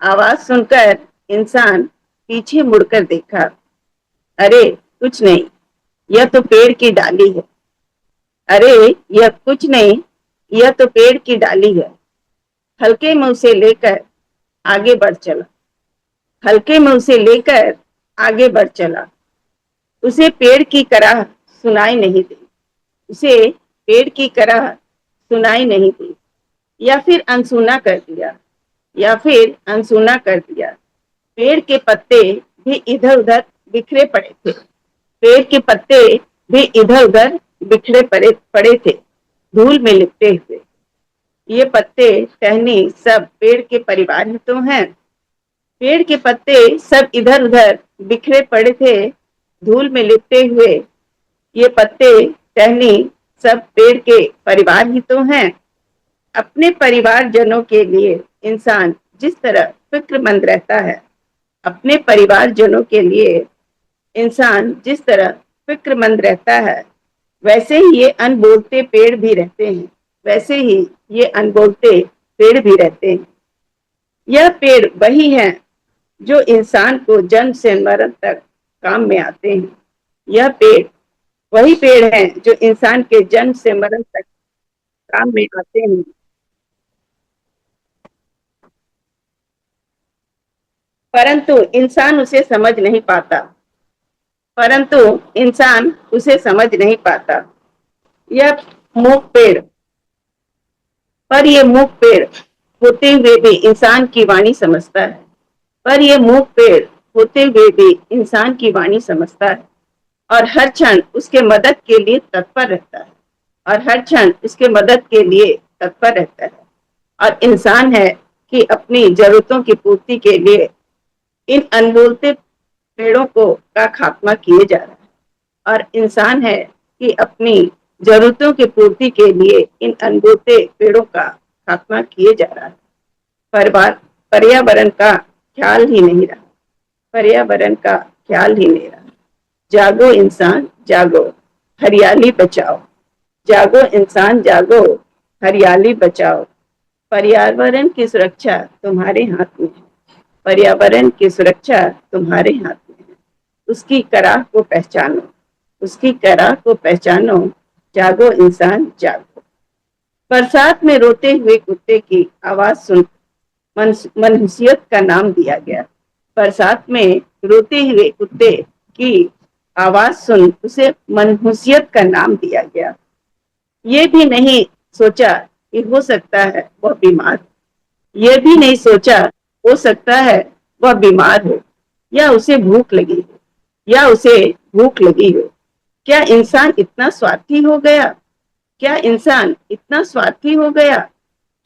आवाज सुनकर इंसान पीछे मुड़कर देखा। अरे कुछ नहीं, यह तो पेड़ की डाली है। अरे यह कुछ नहीं, यह तो पेड़ की डाली है। हल्के में उसे लेकर आगे बढ़ चला। हल्के में उसे लेकर आगे बढ़ चला। उसे पेड़ की कराह सुनाई नहीं दी। उसे पेड़ की कराह सुनाई नहीं दी, या फिर अनसुना कर दिया, या फिर अनसुना कर दिया। पेड़ के पत्ते भी इधर उधर बिखरे पड़े थे। पेड़ के पत्ते भी इधर उधर बिखरे पड़े थे, धूल में लिपटे हुए। ये पत्ते टहनी सब पेड़ के परिवार ही तो हैं। पेड़ के पत्ते सब इधर उधर बिखरे पड़े थे, धूल में लिपटे हुए। ये पत्ते टहनी सब पेड़ के परिवार ही तो हैं। अपने परिवार जनों के लिए इंसान जिस तरह फिक्रमंद रहता है, अपने परिवार जनों के लिए इंसान जिस तरह फिक्रमंद रहता है, वैसे ही ये अनबोलते पेड़ भी रहते हैं। वैसे ही ये अनबोलते पेड़ भी रहते हैं। यह पेड़ वही है जो इंसान को जन्म से मरण तक काम में आते हैं। यह पेड़ वही पेड़ है जो इंसान के जन्म से मरण तक काम में आते हैं। परंतु इंसान उसे समझ नहीं पाता। परंतु इंसान उसे समझ नहीं पाता। यह मूक पेड़, पर यह मूक पेड़ होते हुए भी इंसान की वाणी समझता है। पर यह मूक पेड़ होते हुए भी इंसान की वाणी समझता है, और हर क्षण उसके मदद के लिए तत्पर रहता है। और हर क्षण उसके मदद के लिए तत्पर रहता है। और इंसान है कि अपनी जरूरतों की पूर्ति के लिए इन अनबोलते पेड़ों को का खात्मा किए जा रहा है। और इंसान है कि अपनी जरूरतों की पूर्ति के लिए इन अनबोलते पेड़ों का खात्मा किए जा रहा है। परिवार पर्यावरण का ख्याल ही नहीं रहा। पर्यावरण का ख्याल ही नहीं रहा। जागो इंसान जागो, हरियाली बचाओ। जागो इंसान जागो, हरियाली बचाओ। पर्यावरण की सुरक्षा तुम्हारे हाथ में है। पर्यावरण की सुरक्षा तुम्हारे हाथ में है। उसकी कराह को पहचानो। उसकी कराह को पहचानो। जागो इंसान जागो। बरसात में रोते हुए कुत्ते की आवाज सुन मनहूसियत का नाम दिया गया। बरसात में रोते हुए कुत्ते की आवाज सुन उसे मनहूसियत का नाम दिया गया। ये भी नहीं सोचा कि हो सकता है वह बीमार हो, ये भी नहीं सोचा हो सकता है वह बीमार हो, या उसे भूख लगी हो, या उसे भूख लगी हो। क्या इंसान इतना स्वार्थी हो गया? क्या इंसान इतना स्वार्थी हो गया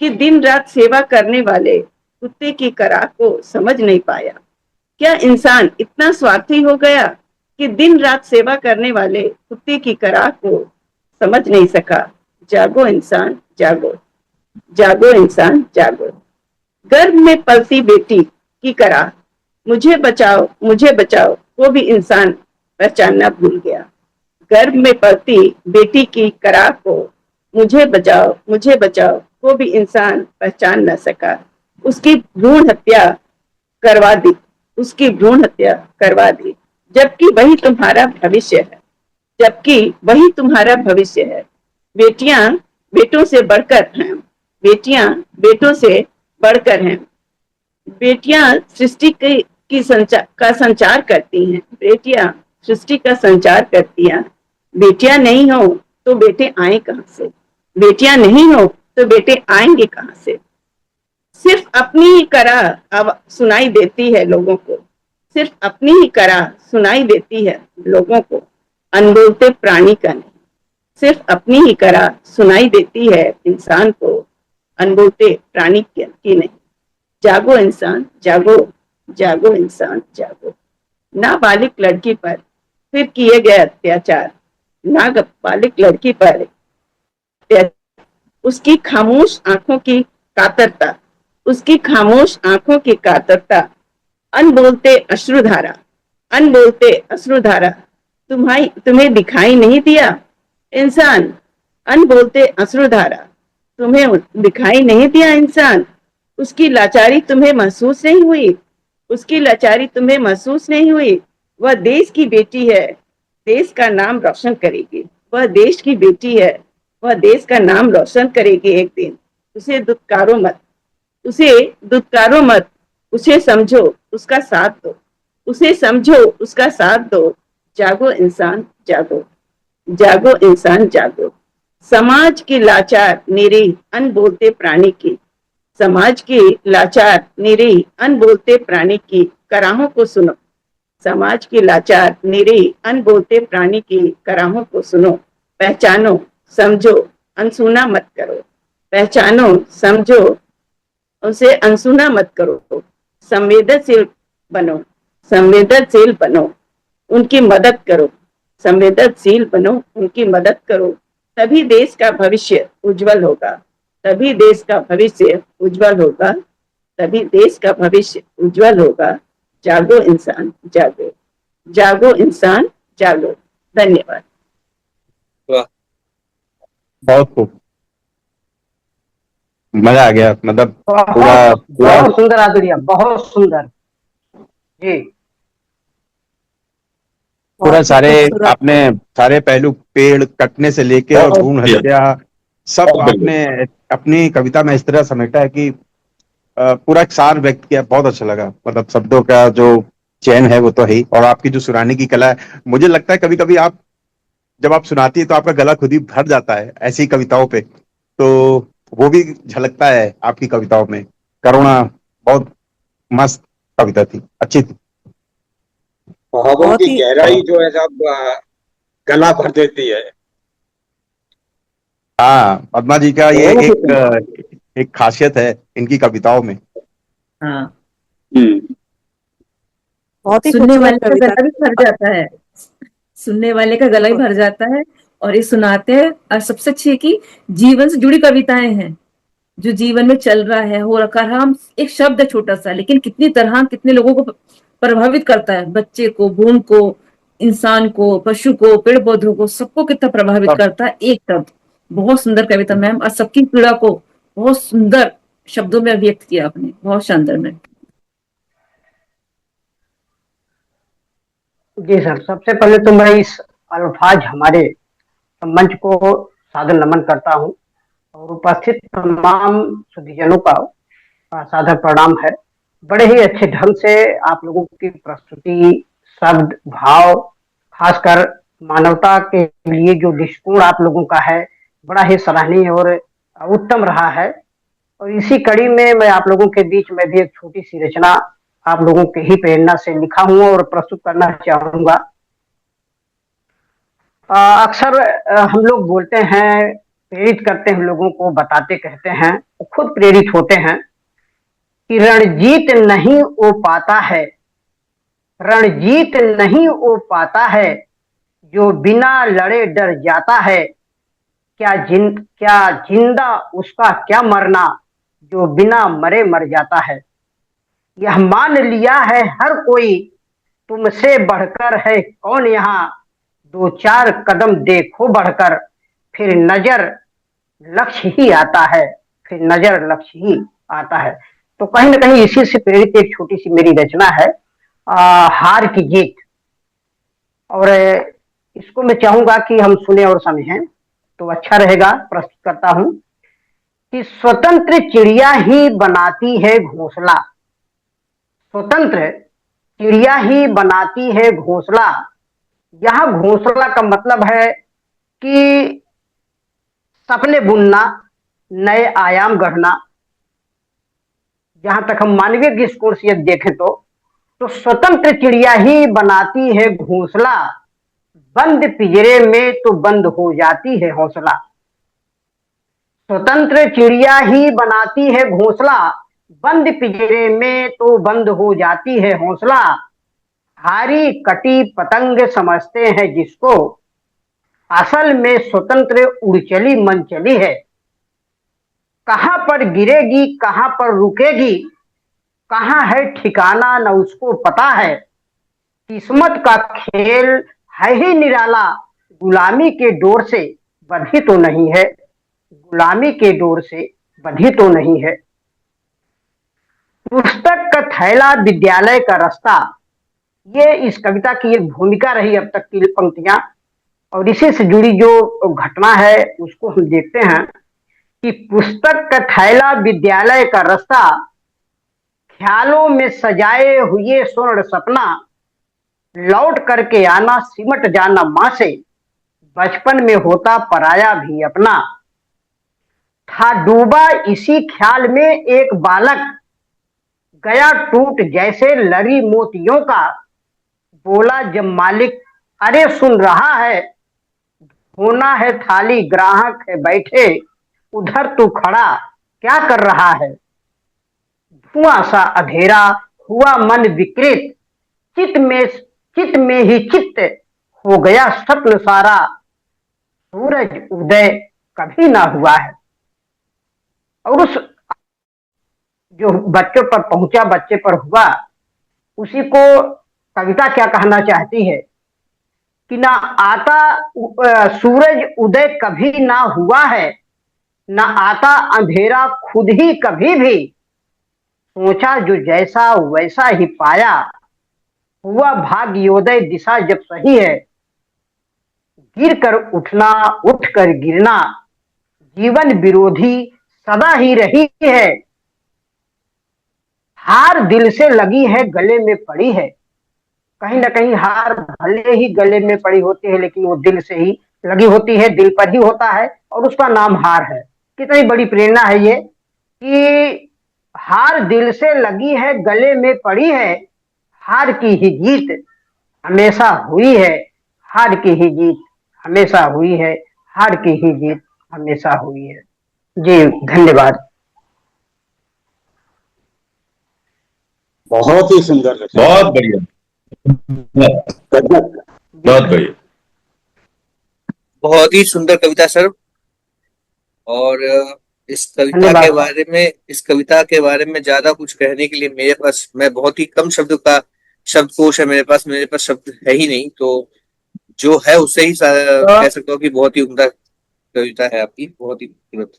कि दिन रात सेवा करने वाले कुत्ते की कराह को समझ नहीं पाया? क्या इंसान इतना स्वार्थी हो गया कि दिन रात सेवा करने वाले कुत्ते की कराह को समझ नहीं सका? जागो इंसान जागो, जागो इंसान जागो। गर्भ में पलती बेटी की कराह, मुझे बचाओ वो भी इंसान पहचानना भूल गया। गर्भ में पलती बेटी की कराह को मुझे बचाओ वो भी इंसान पहचान न सका। उसकी भ्रूण हत्या करवा दी, उसकी भ्रूण हत्या करवा दी, जबकि वही तुम्हारा भविष्य है, जबकि वही तुम्हारा भविष्य है। बेटियां बेटों से बढ़कर हैं, बेटियां बेटों से बढ़कर हैं। बेटियां सृष्टि का संचार करती हैं, बेटियां सृष्टि का संचार करती हैं। बेटियां नहीं हो तो बेटे आए कहां से? बेटियां नहीं हो तो बेटे आएंगे कहां से? सिर्फ अपनी ही कराह सुनाई देती है लोगों को, सिर्फ अपनी ही कराह सुनाई देती है लोगों को, अनबोलते प्राणी का नहीं। सिर्फ अपनी ही कराह सुनाई देती है इंसान को, अनबोलते प्राणी की नहीं। जागो इंसान जागो, जागो इंसान जागो। नाबालिग लड़की पर फिर किए गए अत्याचार, नाबालिग लड़की पर उसकी खामोश आंखों की कातरता, उसकी खामोश आंखों की कातरता, अनबोलते अश्रुधारा, अनबोलते अश्रुधारा। तुम्हें दिखाई नहीं दिया इंसान, अनबोलते अश्रुधारा, तुम्हें दिखाई नहीं दिया इंसान। उसकी लाचारी तुम्हें महसूस नहीं हुई, उसकी लाचारी तुम्हें महसूस नहीं हुई। वह देश की बेटी है, देश का नाम रोशन करेगी। वह देश की बेटी है, वह देश का नाम रोशन करेगी एक दिन। उसे दुत्कारो मत, उसे दुत्कारो मत, उसे समझो, उसका साथ दो, उसे समझो, उसका साथ दो। जागो इंसान जागो, जागो इंसान जागो। समाज की लाचार निरीह अनबोलते प्राणी की, समाज की लाचार निरीह अनबोलते प्राणी की कराहों को सुनो। समाज की लाचार निरीह अनबोलते प्राणी की कराहों को सुनो। पहचानो, समझो, अनसुना मत करो। पहचानो, समझो, उसे अनसुना मत करो। संवेदनशील बनो, संवेदनशील बनो, उनकी मदद करो। संवेदनशील बनो, उनकी मदद करो। तभी देश का भविष्य उज्जवल होगा, तभी देश का भविष्य उज्जवल होगा, तभी देश का भविष्य उज्जवल होगा। जागो इंसान जागो, जागो इंसान जागो। धन्यवाद। बहुत खूब, मजा आ गया। मतलब पूरा बहुत पूरा बहुत सुंदर आदुरिया, बहुत सुंदर जी। पूरा सारे खूबसूरत। आपने सारे पहलू, पेड़ कटने से लेके और बहुत भ्रूण बढ़िया। हत्या, सब बहुत बढ़िया। आपने अपनी कविता में इस तरह समेटा है कि पूरा एक सार व्यक्त किया। बहुत अच्छा लगा। मतलब शब्दों का जो चयन है वो तो है ही, और आपकी जो सुनाने की कला है, मुझे लगता है कभी कभी आप जब आप सुनाती है तो आपका गला खुद ही भर जाता है ऐसी कविताओं पे, तो वो भी झलकता है आपकी कविताओं में। करुणा, बहुत मस्त कविता थी, अच्छी थी। भावों बहुत की ही गहराई जो है साहब गला भर देती है। हाँ, पद्मा जी का ये बहुत एक खासियत है इनकी कविताओं में। हाँ, बहुत ही सुनने खूबसूरत वाले का कविता गला भी भर जाता है, सुनने वाले का गला भी भर जाता है और ये सुनाते हैं। और सबसे अच्छी है कि जीवन से जुड़ी कविताएं हैं, जो जीवन में चल रहा है, हो रखा है। हम एक शब्द है छोटा सा, लेकिन कितनी तरह कितने लोगों को प्रभावित करता है। बच्चे को, भून को, इंसान को, पशु को, पेड़ पौधों को, सबको कितना प्रभावित सब करता है एक शब्द। बहुत सुंदर कविता मैम, और सबकी पीड़ा को बहुत सुंदर शब्दों में अभिव्यक्त किया आपने, बहुत शानदार मैम। जी सर, सबसे पहले तो मैं इस अल्फाज हमारे मंच को सादर नमन करता हूँ और उपस्थित तमाम सुधीजनों का सादर प्रणाम है। बड़े ही अच्छे ढंग से आप लोगों की प्रस्तुति, शब्द, भाव, खासकर मानवता के लिए जो दृष्टिकोण आप लोगों का है, बड़ा ही सराहनीय और उत्तम रहा है। और इसी कड़ी में मैं आप लोगों के बीच में भी एक छोटी सी रचना आप लोगों के ही प्रेरणा से लिखा हूं और प्रस्तुत करना चाहूंगा। अक्सर हम लोग बोलते हैं, प्रेरित करते हैं लोगों को, बताते कहते हैं, खुद प्रेरित होते हैं कि रणजीत नहीं हो पाता है, रणजीत नहीं हो पाता है, जो बिना लड़े डर जाता है। क्या जिंदा उसका क्या मरना, जो बिना मरे मर जाता है। यह मान लिया है हर कोई, तुमसे बढ़कर है कौन यहाँ। दो चार कदम देखो बढ़कर, फिर नजर लक्ष्य ही आता है, फिर नजर लक्ष्य ही आता है। तो कहीं ना कहीं इसी से प्रेरित एक छोटी सी मेरी रचना है, हार की जीत। और इसको मैं चाहूंगा कि हम सुने और समझें तो अच्छा रहेगा। प्रस्तुत करता हूं कि स्वतंत्र चिड़िया ही बनाती है घोंसला, स्वतंत्र चिड़िया ही बनाती है घोंसला। यहां घोंसला का मतलब है कि सपने बुनना, नए आयाम गढ़ना। जहां तक हम मानवीय दृष्टिकोण से देखें तो स्वतंत्र चिड़िया ही बनाती है घोंसला, बंद पिंजरे में तो बंद हो जाती है हौसला। स्वतंत्र चिड़िया ही बनाती है घोंसला, बंद पिंजरे में तो बंद हो जाती है हौसला। हारी कटी पतंग समझते हैं जिसको, असल में स्वतंत्र उड़चली मन चली है। कहां पर गिरेगी कहां पर रुकेगी, कहां है ठिकाना न उसको पता है। किस्मत का खेल है ही निराला, गुलामी के डोर से बंधी तो नहीं है, गुलामी के डोर से बंधी तो नहीं है। पुस्तक का थैला विद्यालय का रास्ता, ये इस कविता की एक भूमिका रही अब तक की पंक्तियां। और इसी से जुड़ी जो घटना है उसको हम देखते हैं कि पुस्तक का थैला विद्यालय का रास्ता, ख्यालों में सजाए हुए स्वर्ण सपना, लौट करके आना सिमट जाना मां से, बचपन में होता पराया भी अपना। था डूबा इसी ख्याल में एक बालक, गया टूट जैसे लरी मोतियों का। बोला जब मालिक अरे सुन रहा है, होना है थाली ग्राहक है बैठे, उधर तू खड़ा क्या कर रहा है। धुआं सा अंधेरा हुआ मन विकृत, चित में ही चित्त हो गया स्वप्न सारा। सूरज उदय कभी ना हुआ है। और उस जो बच्चों पर पहुंचा, बच्चे पर हुआ, उसी को कविता क्या कहना चाहती है कि ना आता सूरज उदय कभी ना हुआ है, ना आता अंधेरा खुद ही कभी भी। सोचा जो जैसा वैसा ही पाया, हुआ भाग्योदय दिशा जब सही है। गिर कर उठना उठ कर गिरना, जीवन विरोधी सदा ही रही है। हार दिल से लगी है गले में पड़ी है। कहीं ना कहीं हार भले ही गले में पड़ी होती है, लेकिन वो दिल से ही लगी होती है, दिल पर ही होता है, और उसका नाम हार है। कितनी बड़ी प्रेरणा है ये कि हार दिल से लगी है गले में पड़ी है, हार की ही जीत हमेशा हुई है, हार की ही जीत हमेशा हुई है, हार की ही जीत हमेशा हुई है। जी धन्यवाद। बहुत ही सुंदर रचना। बहुत बढ़िया, बहुत बढ़िया। बहुत ही सुंदर कविता सर। और इस कविता के बारे में ज्यादा कुछ कहने के लिए मेरे पास, मैं बहुत ही कम शब्दकोश है मेरे पास शब्द है ही नहीं। तो जो है उससे ही कह सकता हूँ कि बहुत ही उम्दा कविता है आपकी, बहुत ही खूबसूरत,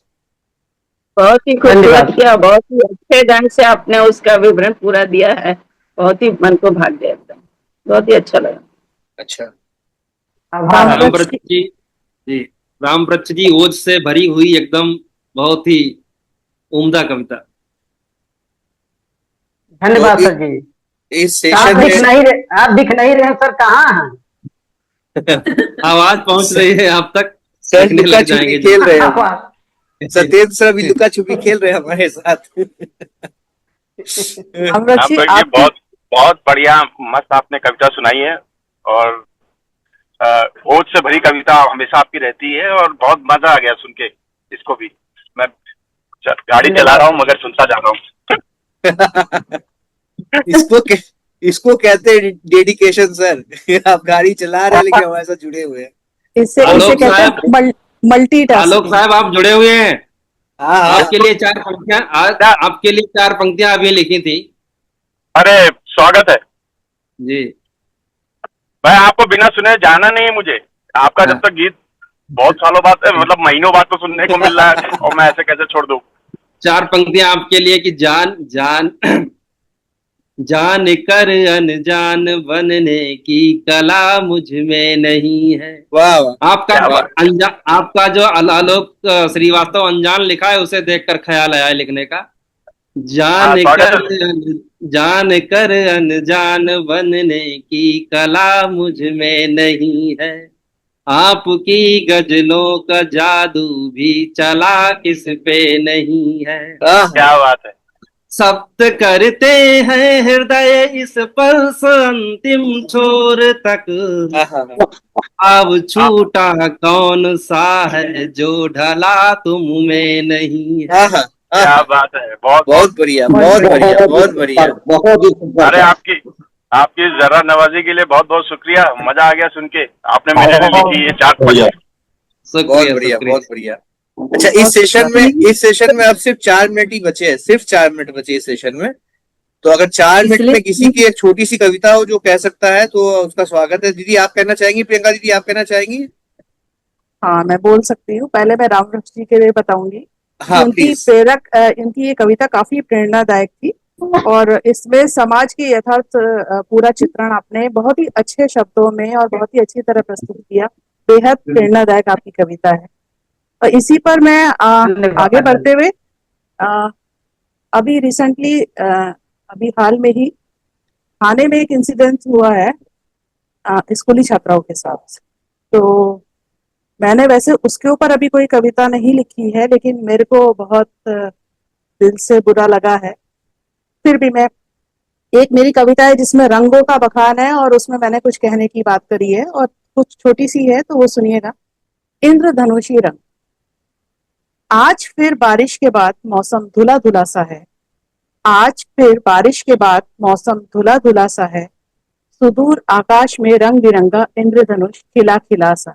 बहुत ही खूबसूरत किया, बहुत ही अच्छे ढंग से आपने उसका विवरण पूरा दिया है। बहुत ही मन को भाग गया एकदम, बहुत ही अच्छा लगा। अच्छा, रामवृक्ष जी ओज से भरी हुई एकदम बहुत ही उम्दा कविता। धन्यवाद सर जी। इस आप सेशन दिख नहीं रहे सर, कहाँ हैं? आवाज पहुंच रही है आप तक, सर दिखने लग जाएंगे खेल रहे हैं। सत्येंद्र सर अभी लुका छुपी खेल रहे हैं हमारे साथ। अमृत जी ये आपकी बहुत बहुत बढ़िया मस्त आपने कविता सुनाई है, और ओज से भरी कविता हमेशा आपकी रहती है, और बहुत मजा आ गया सुन के इसको भी। मैं गाड़ी चला रहा हूँ मगर सुनता जा रहा हूँ। इसको कहते हैं डेडिकेशन सर। आप गाड़ी चला रहे हैं लेकिन हमारे साथ जुड़े हुए हैं। इसे आलोक कहते साहब, हैं आलोक मल्टीटास्किंग। साहब आप जुड़े हुए हैं। हाँ हाँ आपके लिए 4 पंक्तियां, आज आपके लिए 4 पंक्तियां अभी लिखी थी अरे स्वागत है। जी। मैं आपको बिना सुने जाना नहीं है मुझे। आपका जब तक गीत बहुत सालों बाद, मतलब महीनों बाद तो सुनने को मिल रहा है, और मैं ऐसे कैसे छोड़ दूं। 4 पंक्तियां आपके लिए कि जान जान जान कर अनजान बनने की कला मुझ में नहीं है। वाह वाह आपका जो आलोक श्रीवास्तव अनजान लिखा है उसे देखकर ख्याल आया लिखने का। जान स्वागत कर है। जान कर अनजान बनने की कला मुझ में नहीं है। आपकी गजलों का जादू भी चला किस पे नहीं है। क्या बात है। सप्त करते हैं हृदय इस पर से अंतिम छोर तक। अब छूटा कौन सा है जो ढला तुम में नहीं है। क्या बात है। बहुत बहुत बढ़िया, बहुत बढ़िया, बहुत बढ़िया। बहुत ही सुंदर। अरे आपकी जरा नवाजी के लिए बहुत बहुत शुक्रिया। मजा आ गया सुन के। आपने मेरे लिए लिखी ये 4 पंक्तियां। बहुत बढ़िया, बहुत बढ़िया। अच्छा, इस सेशन में अब सिर्फ 4 मिनट ही बचे हैं, सिर्फ 4 मिनट बचे इस सेशन में। तो अगर 4 मिनट में किसी की एक छोटी सी कविता हो जो कह सकता है तो उसका स्वागत है। दीदी आप कहना चाहेंगी? प्रियंका दीदी आप कहना चाहेंगी? हाँ मैं बोल सकती हूँ। पहले मैं रामवृक्ष जी के लिए बताऊंगी। हाँ उनकी इनकी ये कविता काफी प्रेरणादायक थी, और इसमें समाज के यथार्थ पूरा चित्रण आपने बहुत ही अच्छे शब्दों में और बहुत ही अच्छी तरह प्रस्तुत किया। बेहद प्रेरणादायक आपकी कविता है। और इसी पर मैं आगे बढ़ते हुए अभी रिसेंटली अभी हाल में ही थाने में एक इंसिडेंट हुआ है स्कूली छात्राओं के साथ। तो मैंने वैसे उसके ऊपर अभी कोई कविता नहीं लिखी है, लेकिन मेरे को बहुत दिल से बुरा लगा है। फिर भी मैं एक मेरी कविता है जिसमें रंगों का बखान है, और उसमें मैंने कुछ कहने की बात करी है और कुछ छोटी सी है, तो वो सुनिएगा। इंद्रधनुषी रंग। आज फिर बारिश के बाद मौसम धुला धुला सा है। आज फिर बारिश के बाद मौसम धुला धुला सा है। सुदूर आकाश में रंग बिरंगा इंद्रधनुष खिला खिला सा।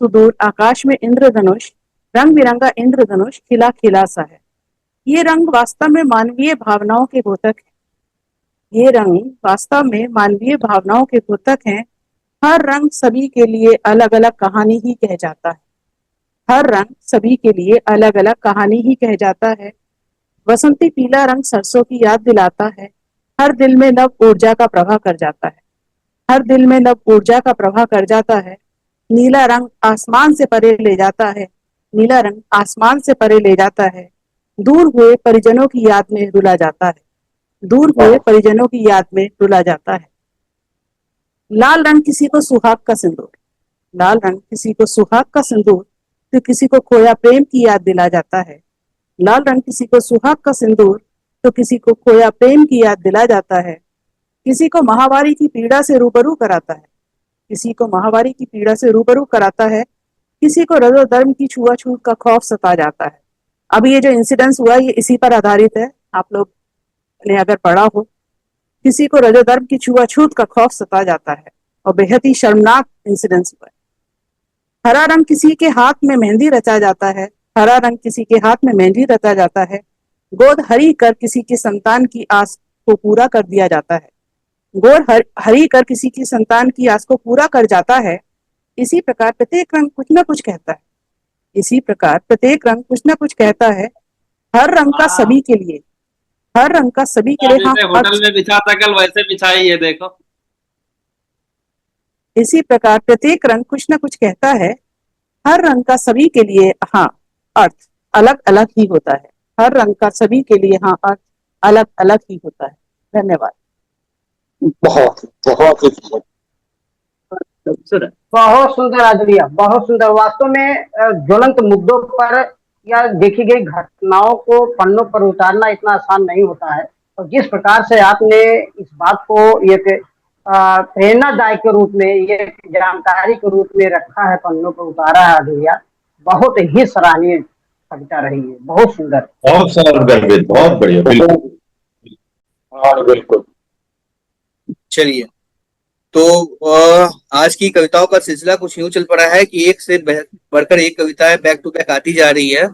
सुदूर आकाश में इंद्रधनुष रंग बिरंगा इंद्रधनुष खिला खिला सा है। ये रंग वास्तव में मानवीय भावनाओं के द्योतक है। ये रंग वास्तव में मानवीय भावनाओं के द्योतक हैं। हर रंग सभी के लिए अलग अलग कहानी ही कह जाता है। हर रंग सभी के लिए अलग अलग कहानी ही कह जाता है। बसंती पीला रंग सरसों की याद दिलाता है। हर दिल में नव ऊर्जा का प्रवाह कर जाता है। हर दिल में नव ऊर्जा का प्रवाह कर जाता है। नीला रंग आसमान से परे ले जाता है। नीला रंग आसमान से परे ले जाता है। दूर हुए परिजनों की याद में रुला जाता है। दूर हुए परिजनों की याद में रुला जाता है। लाल रंग किसी को सुहाग का सिंदूर। लाल रंग किसी को सुहाग का सिंदूर, तो किसी को खोया प्रेम की याद दिला जाता है। लाल रंग किसी को सुहाग का सिंदूर, तो किसी को खोया प्रेम की याद दिला जाता है। किसी को माहवारी की पीड़ा से रूबरू कराता है। किसी को माहवारी की पीड़ा से रूबरू कराता है। किसी को रजो धर्म की छुआछूत का खौफ सता जाता है। अब ये जो इंसिडेंस हुआ ये इसी पर आधारित है, आप लोग ने अगर पढ़ा हो। किसी को रजो धर्म की छुआछूत का खौफ सता जाता है, और बेहद ही शर्मनाक इंसिडेंस हुआ है। हरा रंग किसी के हाथ में मेहंदी रचा जाता है। हरा रंग किसी के हाथ में मेहंदी रचा जाता है। गोद हरी कर किसी की संतान की आस को पूरा कर दिया जाता है। गोद हरी कर किसी की संतान की आस को पूरा कर जाता है। इसी प्रकार प्रत्येक रंग कुछ न कुछ कहता है। इसी प्रकार प्रत्येक रंग कुछ न कुछ कहता है। हर रंग का सभी के लिए, हर रंग का सभी के लिए जैसे होटल में बिछा था कल वैसे बिछाई है देखो। इसी प्रकार प्रत्येक रंग कुछ न कुछ कहता है। हर रंग का सभी के लिए हाँ अर्थ अलग अलग ही होता है। हर रंग का सभी के लिए हाँ अर्थ अलग अलग ही होता है। धन्यवाद। बहुत बहुत ही बहुत सुंदर आदरिया, बहुत सुंदर। वास्तव में ज्वलंत मुद्दों पर या देखी गई घटनाओं को पन्नों पर उतारना इतना आसान नहीं होता है। और जिस प्रकार से आपने इस बात को एक प्रेरणादायक के रूप में, एक जानकारी के रूप में रखा है, पन्नों पर उतारा है अधूरिया, बहुत ही सराहनीय कविता रही है, बहुत सुंदर। बहुत सरल गर्भित, बहुत बढ़िया, बिल्कुल। हाँ बिल्कुल। चलिए, तो आज की कविताओं का सिलसिला कुछ यूं चल पड़ा है कि एक से बढ़कर एक कविताएं बैक टू बैक आती जा रही है,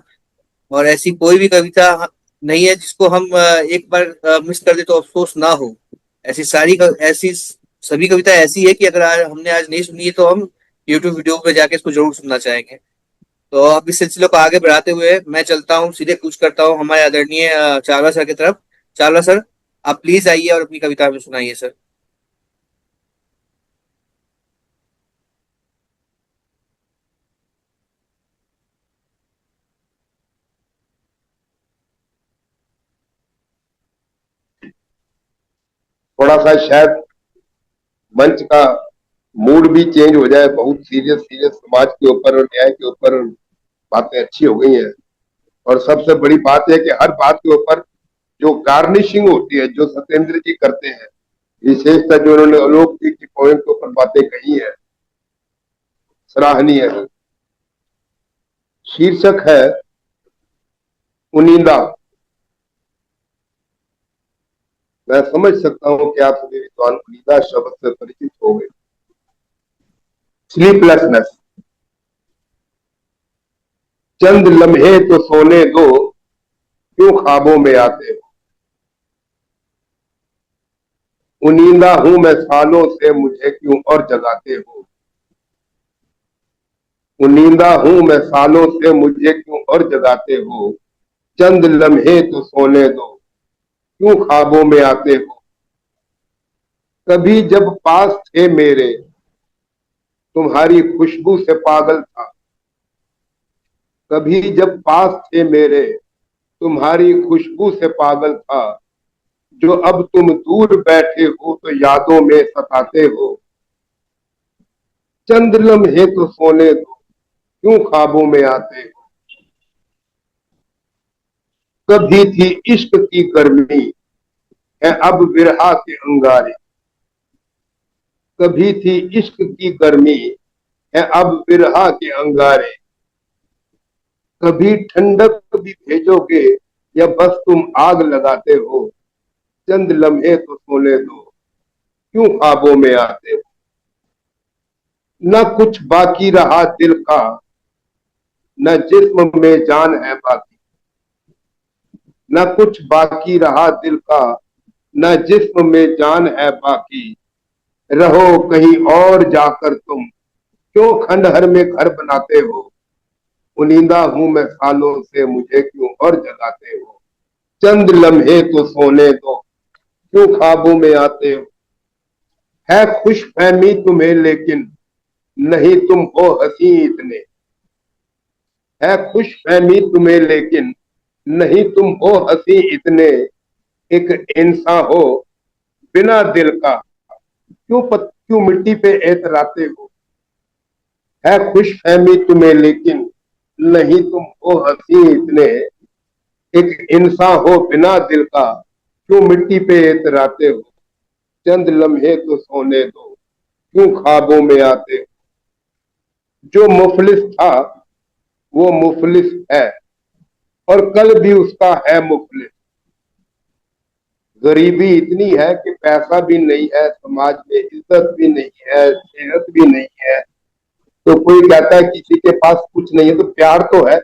और ऐसी कोई भी कविता नहीं है जिसको हम एक बार मिस कर दे तो अफसोस ना हो। ऐसी सभी कविता ऐसी है कि अगर हमने आज नहीं सुनी है तो हम यूट्यूब वीडियो पे जाके इसको जरूर सुनना चाहेंगे। तो अब इस सिलसिले को आगे बढ़ाते हुए मैं चलता हूँ, सीधे कूच करता हूँ हमारे आदरणीय चावला सर की तरफ। चावला सर, आप प्लीज आइए और अपनी कविता में सुनाइए सर। थोड़ा सा शायद मंच का मूड भी चेंज हो जाए, बहुत सीरियस सीरियस समाज के ऊपर और न्याय के ऊपर बातें अच्छी हो गई हैं। और सबसे बड़ी बात है कि हर बात के ऊपर जो गार्निशिंग होती है, जो सत्येंद्र जी करते हैं, विशेषतः जो उन्होंने आलोक जी की पोएम के ऊपर बातें कही है, सराहनीय है। शीर्षक है उनिंदा। मैं समझ सकता हूं कि आप सभी विद्वान उनिंदा शब्द से परिचित हो गए। स्लीपलेसनेस। चंद लम्हे तो सोने दो, क्यों ख्वाबों में आते हो। उनिंदा हूं मैं सालों से, मुझे क्यों और जगाते हो। उनिंदा हूं मैं सालों से, मुझे क्यों और जगाते हो। चंद लम्हे तो सोने दो, क्यों ख्वाबों में आते हो। कभी जब पास थे मेरे, तुम्हारी खुशबू से पागल था। कभी जब पास थे मेरे, तुम्हारी खुशबू से पागल था। जो अब तुम दूर बैठे हो तो यादों में सताते हो। चंद लम्हे तो सोने दो, क्यों ख्वाबों में आते हो। कभी थी इश्क की गर्मी, है अब विरहा के अंगारे। कभी थी इश्क की गर्मी, है अब विरहा के अंगारे। कभी ठंडक भी भेजोगे, या बस तुम आग लगाते हो। चंद लम्हे तो सोने दो, क्यों ख्वाबों में आते हो। न कुछ बाकी रहा दिल का, न जिस्म में जान है बाकी। न कुछ बाकी रहा दिल का, न जिस्म में जान है बाकी। रहो कहीं और जाकर तुम, क्यों खंडहर में घर बनाते हो। उनिंदा हूं मैं सालों से, मुझे क्यों और जगाते हो। चंद लम्हे तो सोने दो, क्यों ख्वाबों में आते हो। है खुश फहमी तुम्हें लेकिन, नहीं तुम हो हंसी इतने। है खुश फहमी तुम्हें लेकिन, नहीं तुम हो हंसी इतने। एक इंसान हो बिना दिल का, क्यों मिट्टी पे एतराते हो। है खुश फहमी तुम्हें लेकिन, नहीं तुम हो हंसी इतने। एक इंसान हो बिना दिल का, क्यों मिट्टी पे एतराते हो। चंद लम्हे तो सोने दो, क्यों ख्वाबों में आते हो। जो मुफलिस था वो मुफलिस है, और कल भी उसका है मुफलिस। गरीबी इतनी है कि पैसा भी नहीं है, समाज में इज्जत भी नहीं है, सेहत भी नहीं है। तो कोई कहता है किसी के पास कुछ नहीं है तो प्यार तो है,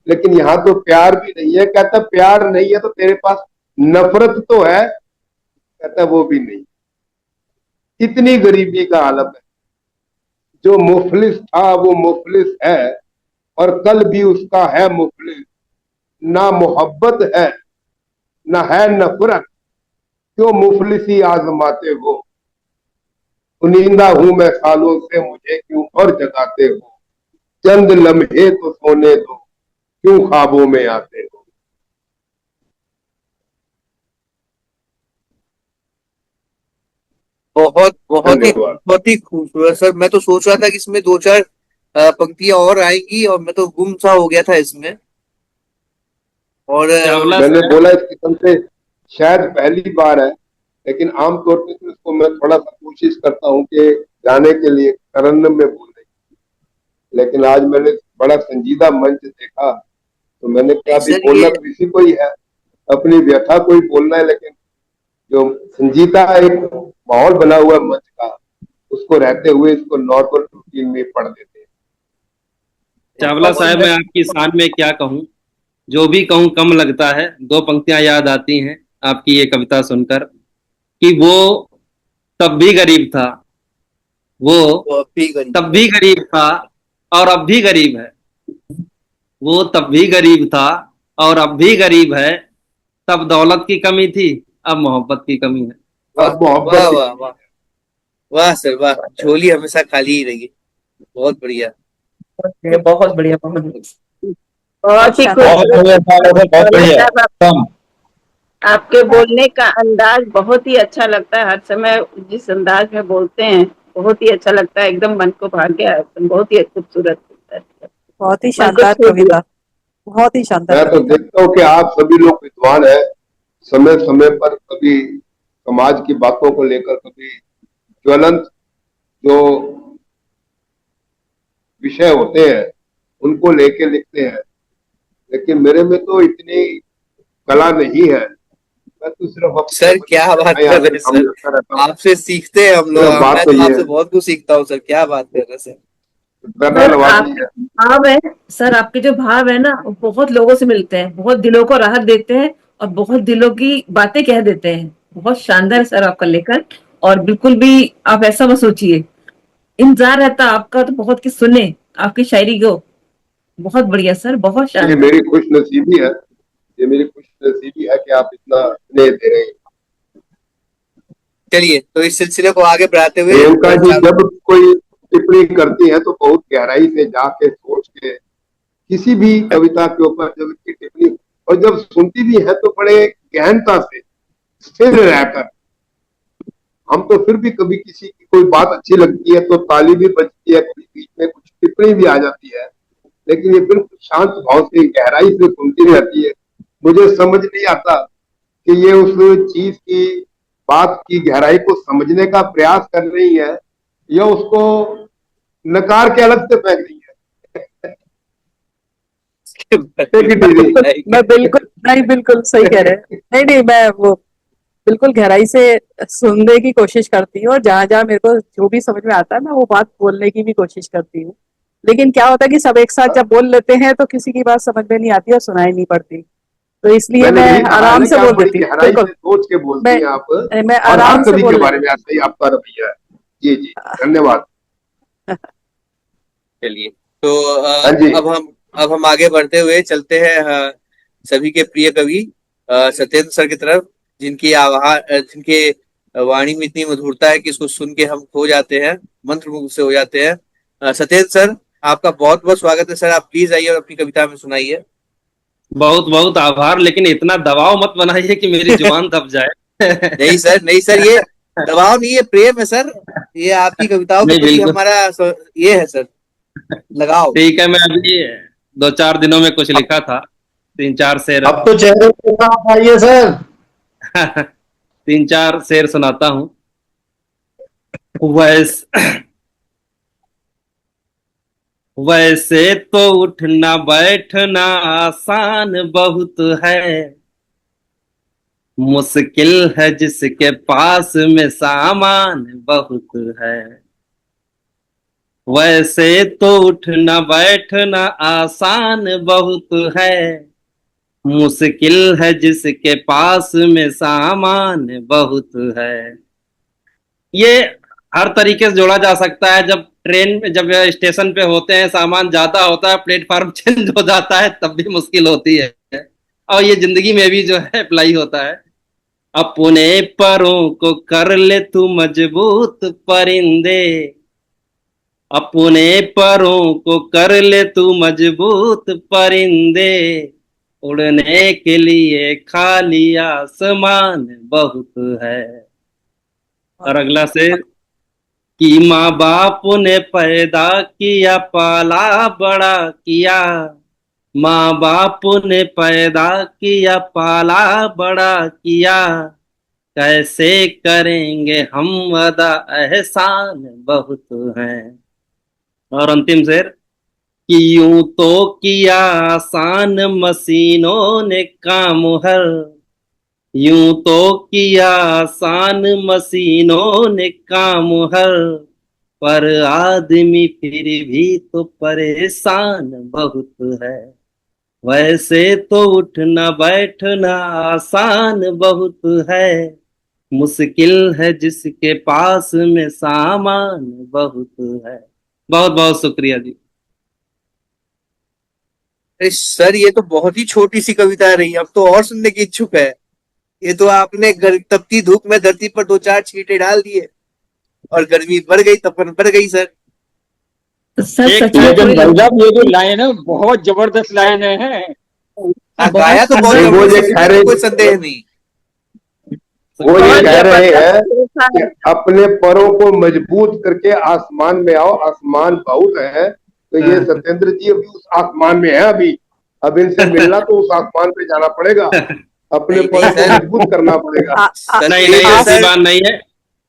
लेकिन यहाँ तो प्यार भी नहीं है। कहता प्यार नहीं है तो तेरे पास नफरत तो है, कहता वो भी नहीं। इतनी गरीबी का आलम है। जो मुफलिस था वो मुफलिस है, और कल भी उसका है मुफलिस। ना मोहब्बत है ना है नफरत, क्यों मुफलिसी आजमाते हो। उनिंदा हूं मैं सालों से, मुझे क्यों और जगाते हो। चंद लम्हे तो सोने दो, क्यों ख्वाबों में आते हो। बहुत ही खूबसूरत सर। मैं तो सोच रहा था कि इसमें दो चार पंक्तियां और आएंगी, और मैं तो गुम सा हो गया था इसमें। और चावला मैंने साहब, बोला इस किस्म से शायद पहली बार है, लेकिन आमतौर पे तो इसको मैं थोड़ा सा कोशिश करता हूँ कि गाने के लिए तरन्नुम में बोलने की। लेकिन आज मैंने बड़ा संजीदा मंच देखा, तो मैंने कहा भी सर बोलना ये तो इसी को ही है, अपनी व्यथा को ही बोलना है, लेकिन जो संजीदा एक माहौल बना हुआ है मंच का, उसको रहते हुए इसको नॉर्मल रूटीन में पढ़ देते हैं। चावला साहब, मैं आपकी शान में क्या कहूँ, जो भी कहूँ कम लगता है। दो पंक्तियां याद आती हैं आपकी ये कविता सुनकर, कि वो तब भी गरीब था, वो वो अब भी गरीब तब भी गरीब था और अब भी गरीब है। वो तब भी गरीब था और अब भी गरीब है। तब दौलत की कमी थी, अब मोहब्बत की कमी है। वाह अब मोहब्बत वाह की वाह वाह वाह सर वाह, झोली हमेशा खाली ही रही। बहुत बढ़िया। बहुत बढ़िया, बहुत बढ़िया। बहुत ही शानदार। बहुत बढ़िया बहुत बढ़िया साहब, एकदम। आपके बोलने का अंदाज बहुत ही अच्छा लगता है। हर समय जिस अंदाज में बोलते हैं बहुत ही अच्छा लगता है, एकदम मन को भा गया, एकदम बहुत ही खूबसूरत लगता है, बहुत ही मन को शानदार छू दिया। कविता, बहुत ही शानदार मैं तो कविता। देखता हूँ कि आप सभी लोग विद्वान हैं, समय समय पर कभी समाज की बातों को लेकर, कभी ज्वलंत जो विषय होते हैं उनको लेके लिखते हैं, लेकिन मेरे में तो इतनी कला नहीं है। मैं तो सिर्फ अपने सर क्या बात कर रहे हैं काम सर, करता रहता हूँ। आपसे सीखते हैं हम लोग। सिर्फ बात मैं तो तो ये आपसे है, बहुत कुछ सीखता हूँ सर, क्या बात कर रहे हैं सर। करना सर नवाजी आपके है। भाव है, सर आपके जो भाव है ना, वो बहुत लोगों से मिलते हैं, बहुत दिलों को राहत देते हैं और बहुत दिलों की बातें कह देते हैं। बहुत शानदार है सर आपका लेखन। और बिल्कुल भी आप ऐसा मत सोचिए, इंतजार रहता आपका तो बहुत कि सुने आपकी शायरी को। बहुत बढ़िया सर, बहुत ये शानदार। मेरी खुश नसीबी है, ये मेरी खुश नसीबी है कि आप इतना स्नेह दे रहे हैं। चलिए तो इस सिलसिले को आगे बढ़ाते हुए प्रियंका जी जब कोई टिप्पणी करती है तो बहुत गहराई से जाके सोच के किसी भी कविता के ऊपर जब इसकी टिप्पणी, और जब सुनती भी है तो बड़े गहनता से स्थिर रहकर। हम तो फिर भी कभी किसी की कोई बात अच्छी लगती है तो ताली भी बजती है, कभी बीच में कुछ टिप्पणी भी आ जाती है, लेकिन ये बिल्कुल शांत भाव से गहराई से सुनती रहती है। मुझे समझ नहीं आता कि ये उस चीज की बात की गहराई को समझने का प्रयास कर रही है या उसको नकार के अलग से फेंक रही है। मैं बिल्कुल नहीं, बिल्कुल सही कह रहे हैं। नहीं नहीं, मैं वो बिल्कुल गहराई से सुनने की कोशिश करती हूँ, और जहां जहां मेरे को जो भी समझ में आता है मैं वो बात बोलने की भी कोशिश करती हूँ। लेकिन क्या होता है कि सब एक साथ जब बोल लेते हैं तो किसी की बात समझ में नहीं आती और सुनाई नहीं पड़ती, तो इसलिए मैंने मैं यही कहा है आराम ना से कि आप बोल बड़ी देती हूँ। गहराई बिल्कुल, से सोच के बोलती मैं हैं आप, मैं और आराम हर से कवि बोल के लेती बारे में ऐसा ही आपका रवैया है। जी जी, धन्यवाद। चलिए तो हाँ जी, अब हम आगे बढ़ते हुए चलते हैं सभी के प्रिय कवि सत्येंद्र सर की तरफ, जिनके वाणी में इतनी मधुरता है कि इसको सुन के हम खो जाते हैं, मंत्रमुग्ध से हो जाते हैं। सत्येंद्र सर, आपका बहुत बहुत स्वागत है सर। आप प्लीज आइए और अपनी कविता में सुनाइए। बहुत बहुत आभार, लेकिन इतना दबाव मत बनाइए कि मेरी जुबान दब जाए। नहीं सर, ये दबाव नहीं है, प्रेम है सर। ये आपकी कविताओं के नहीं, प्रति बिल्कुल हमारा ये है सर, लगाओ। ठीक है। मैं अभी 2-4 दिनों में कुछ लिखा था, 3-4 शेर। अब तो चेहरे पे साफ आइए सर। 3-4 शेर सुनाता हूँ। वैसे वैसे तो उठना बैठना आसान बहुत है, मुश्किल है जिसके पास में सामान बहुत है। वैसे तो उठना बैठना आसान बहुत है, मुश्किल है जिसके पास में सामान बहुत है। ये हर तरीके से जोड़ा जा सकता है। जब ट्रेन में, जब स्टेशन पे होते हैं, सामान ज्यादा होता है, प्लेटफॉर्म चेंज हो जाता है, तब भी मुश्किल होती है। और ये जिंदगी में भी जो है अप्लाई होता है। अपने परों को कर ले तू मजबूत परिंदे, अपने परों को कर ले तू मजबूत परिंदे, उड़ने के लिए खाली आसमान बहुत है। और अगला शेर, कि माँ बाप ने पैदा किया, पाला बड़ा किया, माँ बाप ने पैदा किया, पाला बड़ा किया, कैसे करेंगे हम अदा, एहसान बहुत है। और अंतिम शेर कि यूं तो किया आसान मशीनों ने काम हर, यूं तो किया आसान मशीनों ने काम हर, पर आदमी फिर भी तो परेशान बहुत है। वैसे तो उठना बैठना आसान बहुत है, मुश्किल है जिसके पास में सामान बहुत है। बहुत बहुत शुक्रिया जी। अरे सर, ये तो बहुत ही छोटी सी कविता रही, अब तो और सुनने की इच्छुक है। ये तो आपने तपती धूप में धरती पर दो चार छींटे डाल दिए और गर्मी बढ़ गई, तपन बढ़ गई सर। तो सर एक सच में जन कोई भाई साहब, ये जो लाइन है बहुत जबरदस्त लाइन है। गाया तो बहुत नहीं, वो ये जबरदस्त, कह इसमें रहे तो कोई संदेह नहीं। वो ये बहुत कह रहे हैं जबरदस्त कि अपने पैरों को मजबूत करके आसमान में आओ, आसमान बहुत है। तो ये सत्येंद्र जी अभी उस आसमान में है। अभी अब इनसे मिलना तो उस आसमान पे जाना पड़ेगा, अपने नहीं, पैरों को सर। मजबूत करना पड़ेगा। नहीं नहीं, सत्येंद्र ऐसी सर, बात नहीं है।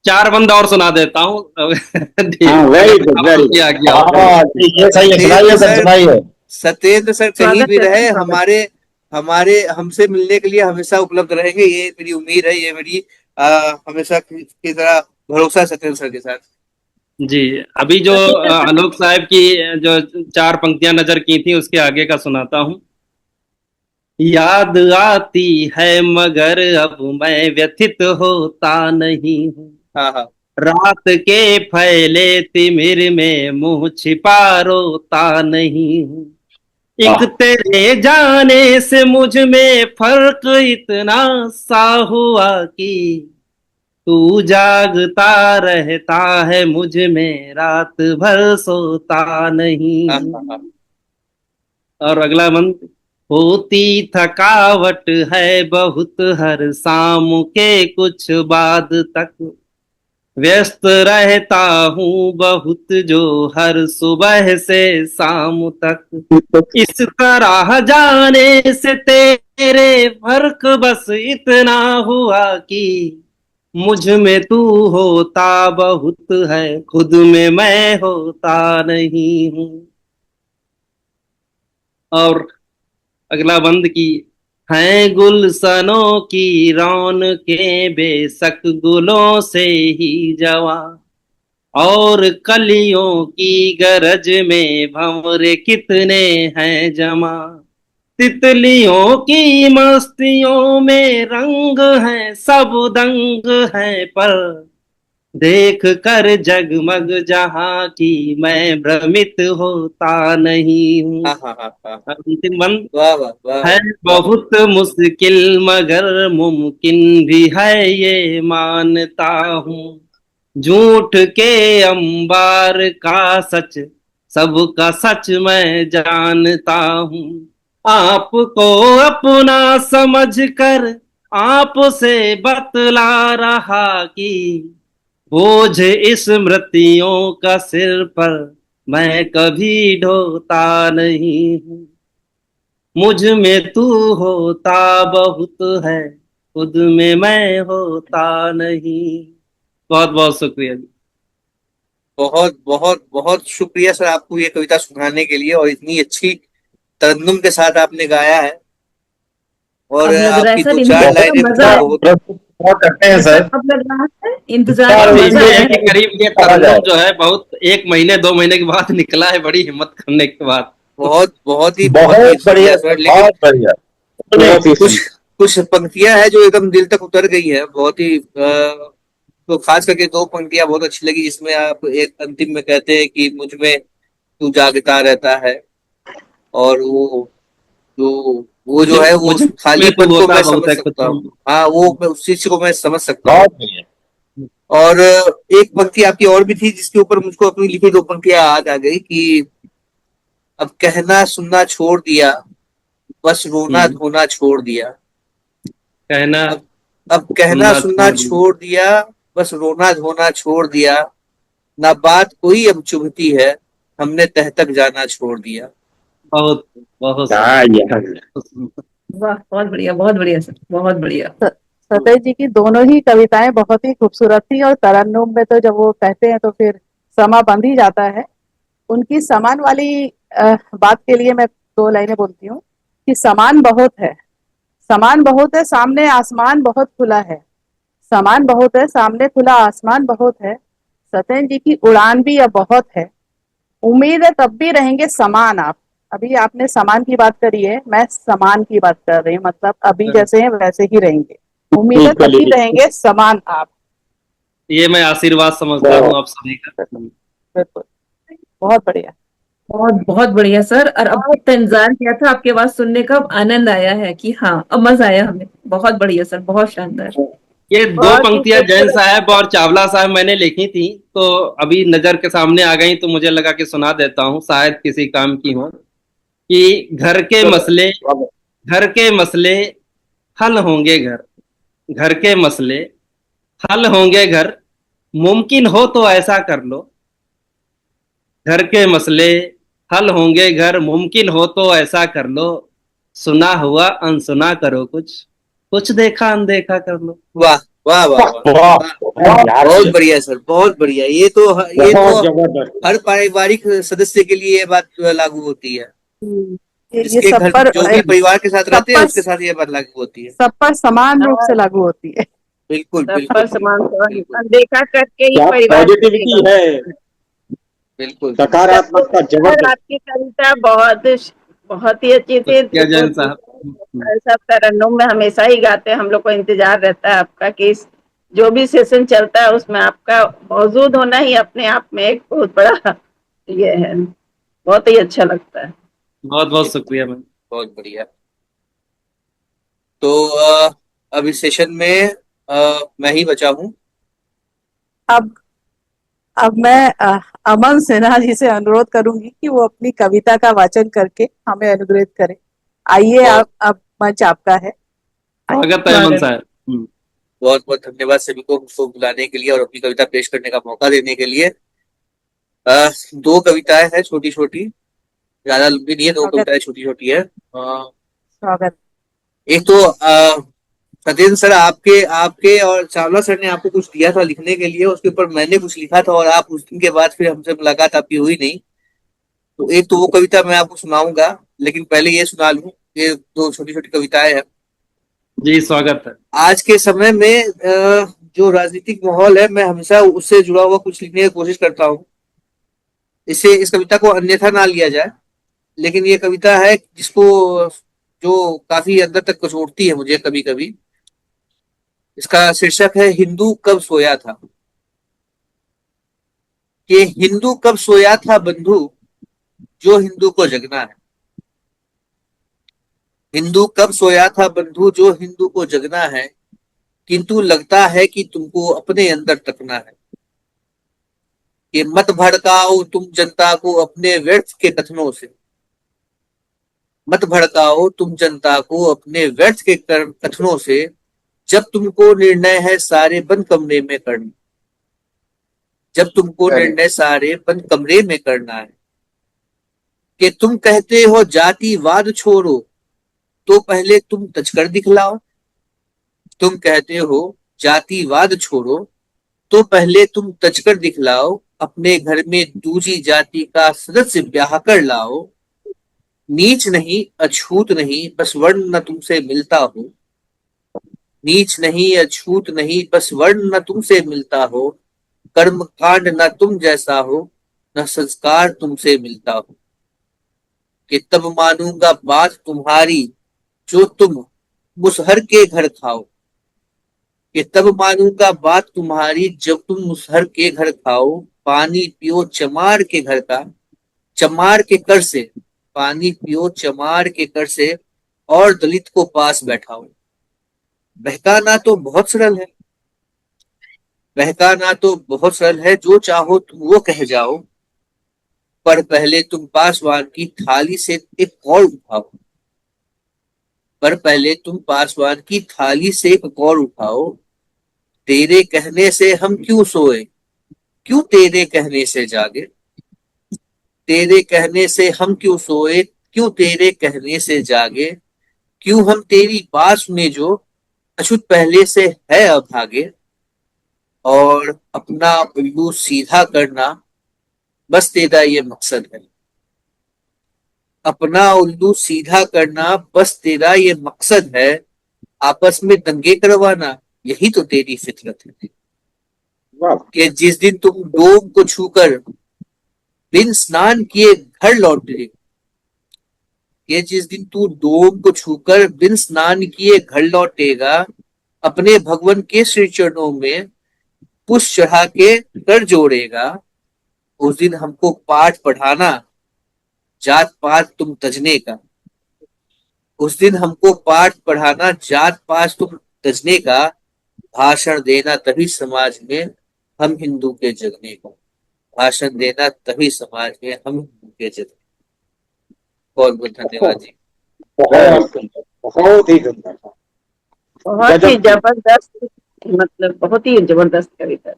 4 बंद और सुना देता हूँ। हाँ, वेरी गुड, वेरी आपकी आज्ञा गुड। हो। हाँ ठीक है, सही है, सुनाइए सर, सुनाइए। सत्येंद्र सर कहीं स्वागत भी है रहे, सर, स्वागत। हमारे हमारे हमसे मिलने के लिए हमेशा उपलब्ध रहेंगे, ये मेरी उम्मीद है, ये मेरी हमेशा की तरह भरोसा है सत्येंद्र सर के साथ। जी, अभी जो आलोक साहब की जो 4 पंक्तियां नजर की थी, उसके आगे का सुनाता हूँ। याद आती है मगर अब मैं व्यथित होता नहीं हूँ, हाँ हाँ। रात के फैले तिमिर में मुंह छिपा रोता नहीं हूँ। एक तेरे जाने से मुझ में फर्क इतना सा हुआ कि तू जागता रहता है, मुझ में रात भर सोता नहीं हाँ हूँ। हाँ हाँ। और अगला मंत्र, होती थकावट है बहुत हर शाम के कुछ बाद तक, व्यस्त रहता हूँ बहुत जो हर सुबह से शाम तक, इस तरह जाने से तेरे फर्क बस इतना हुआ कि मुझ में तू होता बहुत है, खुद में मैं होता नहीं हूँ। और अगला बंद की, हैं गुलशनों की रौनकें बेशक गुलों से ही जवां, और कलियों की गरज में भंवरे कितने हैं जमा, तितलियों की मस्तियों में रंग हैं सब दंग हैं, पर देख कर जगमग जहां की मैं भ्रमित होता नहीं हूँ। हाँ हाँ हाँ हाँ। अंतिम बंद, वाह वाह वाह है वाह। बहुत मुश्किल मगर मुमकिन भी है ये मानता हूँ, झूठ के अंबार का सच सबका सच मैं जानता हूँ, आपको अपना समझ कर आपसे बतला रहा कि बोझ स्मृतियों का सिर पर मैं कभी ढोता नहीं हूँ, मुझ में तू होता बहुत है, खुद में मैं होता नहीं। बहुत बहुत शुक्रिया जी। बहुत बहुत बहुत शुक्रिया सर, आपको ये कविता सुनाने के लिए, और इतनी अच्छी तरन्नुम के साथ आपने गाया है। और अब लग रहा है आपकी सर दो चार इंतजार लाइनें का मजा है। बहुत बहुत करते हैं सर। अब लग रहा है इंतजार चार का अब मजा इसलिए है है। कि करीब ये तरन्नुम जो है बहुत 1 महीने 2 महीने के बाद निकला है, बड़ी हिम्मत करने के बाद। बहुत बहुत ही बहुत बढ़िया शुक्रिया सर। लेकिन बहुत बढ़िया। कुछ कुछ पंक्तियां हैं जो एकदम दिल तक उतर गई है, बहुत ही तो खास करके 2 पंक्तियां बहुत अच्छी लगी, जिसमें आप एक अंतिम में कहते हैं कि मुझ में तू जागता रहता है, और वो जो है वो मुझ उस में तू खालीपन को होता मैं बहुत समझ है, खुद सकता हूँ। में। हाँ, वो मैं उस चीज को मैं समझ सकता हूँ। बहुत बढ़िया। और एक पंक्ति आपकी और भी थी जिसके ऊपर मुझको अपनी लिखी 2 पंक्तियां याद आ गई कि अब कहना सुनना छोड़ दिया, बस रोना धोना छोड़ दिया। कहना अब कहना सुनना सुनना छोड़ दी। छोड़ दिया, बस रोना धोना छोड़ दिया, ना बात कोई अब चुभती है, हमने तह तक जाना छोड़ दिया। बहुत बहुत क्या यार, वाह, बहुत बढ़िया सर, बहुत बढ़िया। सतेज जी की दोनों ही कविताएं बहुत ही खूबसूरत थी, और तरन्नुम में तो जब वो कहते हैं तो फिर समा बंध ही जाता है। उनकी समान वाली बात के लिए मैं दो लाइनें बोलती हूँ कि समान बहुत है, समान बहुत है, सामने आसमान बहुत खुला है, समान बहुत है, सामने खुला आसमान बहुत है, सतेज जी की उड़ान भी अब बहुत है, उम्मीद है तब भी रहेंगे समान आप। अभी आपने समान की बात करी है, मैं समान की बात कर रही हूँ, मतलब अभी जैसे हैं वैसे ही रहेंगे, उम्मीद है तब भी रहेंगे समान आप। ये मैं आशीर्वाद समझता हूँ आप सभी का। बिल्कुल, बहुत बढ़िया। बहुत बहुत बढ़िया सर, और अब इतना इंतजार किया था आपके आवाज सुनने का, अब आनंद आया है कि हाँ, अब मजा आया हमें। बहुत बढ़िया सर, बहुत शानदार। ये दो बहुत ही पंक्तियां जैन खूबसूरत। साहब और चावला साहब मैंने लिखी थी, तो अभी नजर के सामने आ गई, तो मुझे लगा कि सुना देता हूँ, शायद किसी काम की हो। कि घर के मसले हल होंगे घर, घर के मसले हल होंगे घर, मुमकिन हो तो ऐसा कर लो। घर के मसले हल होंगे घर, मुमकिन हो तो ऐसा कर लो। सुना हुआ अनसुना करो कुछ, कुछ देखा अनदेखा कर लो। वाह वाह वाह वाह वाह वाह, यार, बहुत बढ़िया सर, बहुत बढ़िया। ये बहुत तो जबरदस्त। हर पारिवारिक सदस्य के लिए ये बात लागू होती है। ये जिसके सब घर पर, जो भी परिवार के साथ सब रहते हैं पर उसके साथ ये बात लागू होती है। सब पर समान रूप हाँ, से लागू होती है। बिल्कुल सब बिल्कुल पर समान बिल्कुल बिल्कुल अनदेखा करके ही क्या परिवार पॉजिटिविटी चलेगा। है, बिल्कुल। सकारात्मकता सर जबरदस्त। आपकी कविता बहुत बहुत ही अच्छी थी। क्या जैन साहब। सब तरन्नुम में हमेशा ही गाते हैं, हम लोग को इंतजार रहता है आपका कि जो भी सेशन चलता है उसमें आपका मौजूद होना ही अपने आप में एक बहुत बड़ा ये है, बहुत ही अच्छा लगता है। बहुत बहुत शुक्रिया मैम। बहुत बढ़िया। तो अब इस सेशन में मैं ही बचा हूँ। अब अब मैं अमन सिन्हा जी से अनुरोध करूंगी कि वो अपनी कविता का वाचन करके हमें अनुग्रहित करें। आइए, बहुत आप, अब मंच आपका है। स्वागत है अमन साहब। बहुत बहुत धन्यवाद सभी को मुझको बुलाने के लिए और अपनी कविता पेश करने का मौका देने के लिए। दो कविताएं हैं छोटी छोटी, ज्यादा लंबी नहीं है, दो स्वागत, कविताएं छोटी छोटी है। स्वागत। एक तो सत्येंद्र सर, आपके आपके और चावला सर ने आपको कुछ दिया था लिखने के लिए, उसके ऊपर मैंने कुछ लिखा था और आप उस दिन के बाद फिर हमसे मुलाकात आपकी हुई नहीं। तो एक तो वो कविता मैं आपको सुनाऊंगा, लेकिन पहले ये सुना लूं। ये दो छोटी छोटी कविताएं हैं। जी स्वागत है। आज के समय में जो राजनीतिक माहौल है, मैं हमेशा उससे जुड़ा हुआ कुछ लिखने की कोशिश करता हूँ। इस कविता को अन्यथा ना लिया जाए, लेकिन ये कविता है जिसको जो काफी अंदर तक कचोटती है मुझे कभी कभी। इसका शीर्षक है हिंदू कब सोया था। कि हिंदू कब सोया था बंधु, जो हिंदू को जगना है। हिंदू कब सोया था बंधु, जो हिंदू को जगना है, किंतु लगता है कि तुमको अपने अंदर तकना है। कि मत भड़काओ तुम जनता को अपने व्यर्थ के कथनों से। मत भड़काओ तुम जनता को अपने व्यर्थ के कथनों से, जब तुमको निर्णय है सारे बंद कमरे में करना। जब तुमको निर्णय सारे बंद कमरे में करना है। कि तुम कहते हो जातिवाद छोड़ो, तो पहले तुम तचकर दिखलाओ। तुम कहते हो जातिवाद छोड़ो, तो पहले तुम तचकर दिखलाओ। अपने घर में दूसरी जाति का सदस्य ब्याह कर लाओ। नीच नहीं अछूत नहीं, बस वर्ण न तुमसे मिलता हो। नीच नहीं अछूत नहीं, बस वर्ण न तुमसे मिलता हो। कर्म कांड न तुम जैसा हो, न संस्कार तुमसे मिलता हो। कि तब मानूंगा बात तुम्हारी, जो तुम मुसहर के घर खाओ। कि तब मानूंगा बात तुम्हारी, जब तुम मुसहर के घर खाओ। पानी पियो चमार के घर का, चमार के कर से। पानी पियो चमार के कर से, और दलित को पास बैठाओ। बहकाना तो बहुत सरल है। बहकाना तो बहुत सरल है, जो चाहो तुम वो कह जाओ। पर पहले तुम पासवान की थाली से एक कौर उठाओ। पर पहले तुम पासवान की थाली से एक कौर उठाओ। तेरे कहने से हम क्यों सोए, क्यों तेरे कहने से जागे। तेरे कहने से हम क्यों सोए, क्यों तेरे कहने से जागे, क्यों हम तेरी बात सुने जो अछूत पहले से है अभागे, और अपना उल्लू सीधा करना बस तेरा ये मकसद है, अपना उल्लू सीधा करना बस तेरा ये मकसद है, आपस में दंगे करवाना यही तो तेरी फितरत है। वाह। कि जिस दिन तुम डोम को छूकर बिन स्नान किए घर लौटे, ये जिस दिन तू डोम को छूकर बिन स्नान किए घर लौटेगा, अपने भगवान के श्री चरणों में पुष्प चढ़ा के कर जोड़ेगा, उस दिन हमको पाठ पढ़ाना जात पात तुम तजने का, उस दिन हमको पाठ पढ़ाना जात पात तुम तजने का, भाषण देना तभी समाज में हम हिंदू के जगने का, भाषण देना तभी समाज में हम हिंदू के जगने। बहुत बहुत धन्यवाद जी। बहुत सुंदर, बहुत ही सुंदर। बहुत ही गजब। जबरदस्त, मतलब बहुत ही जबरदस्त कविता।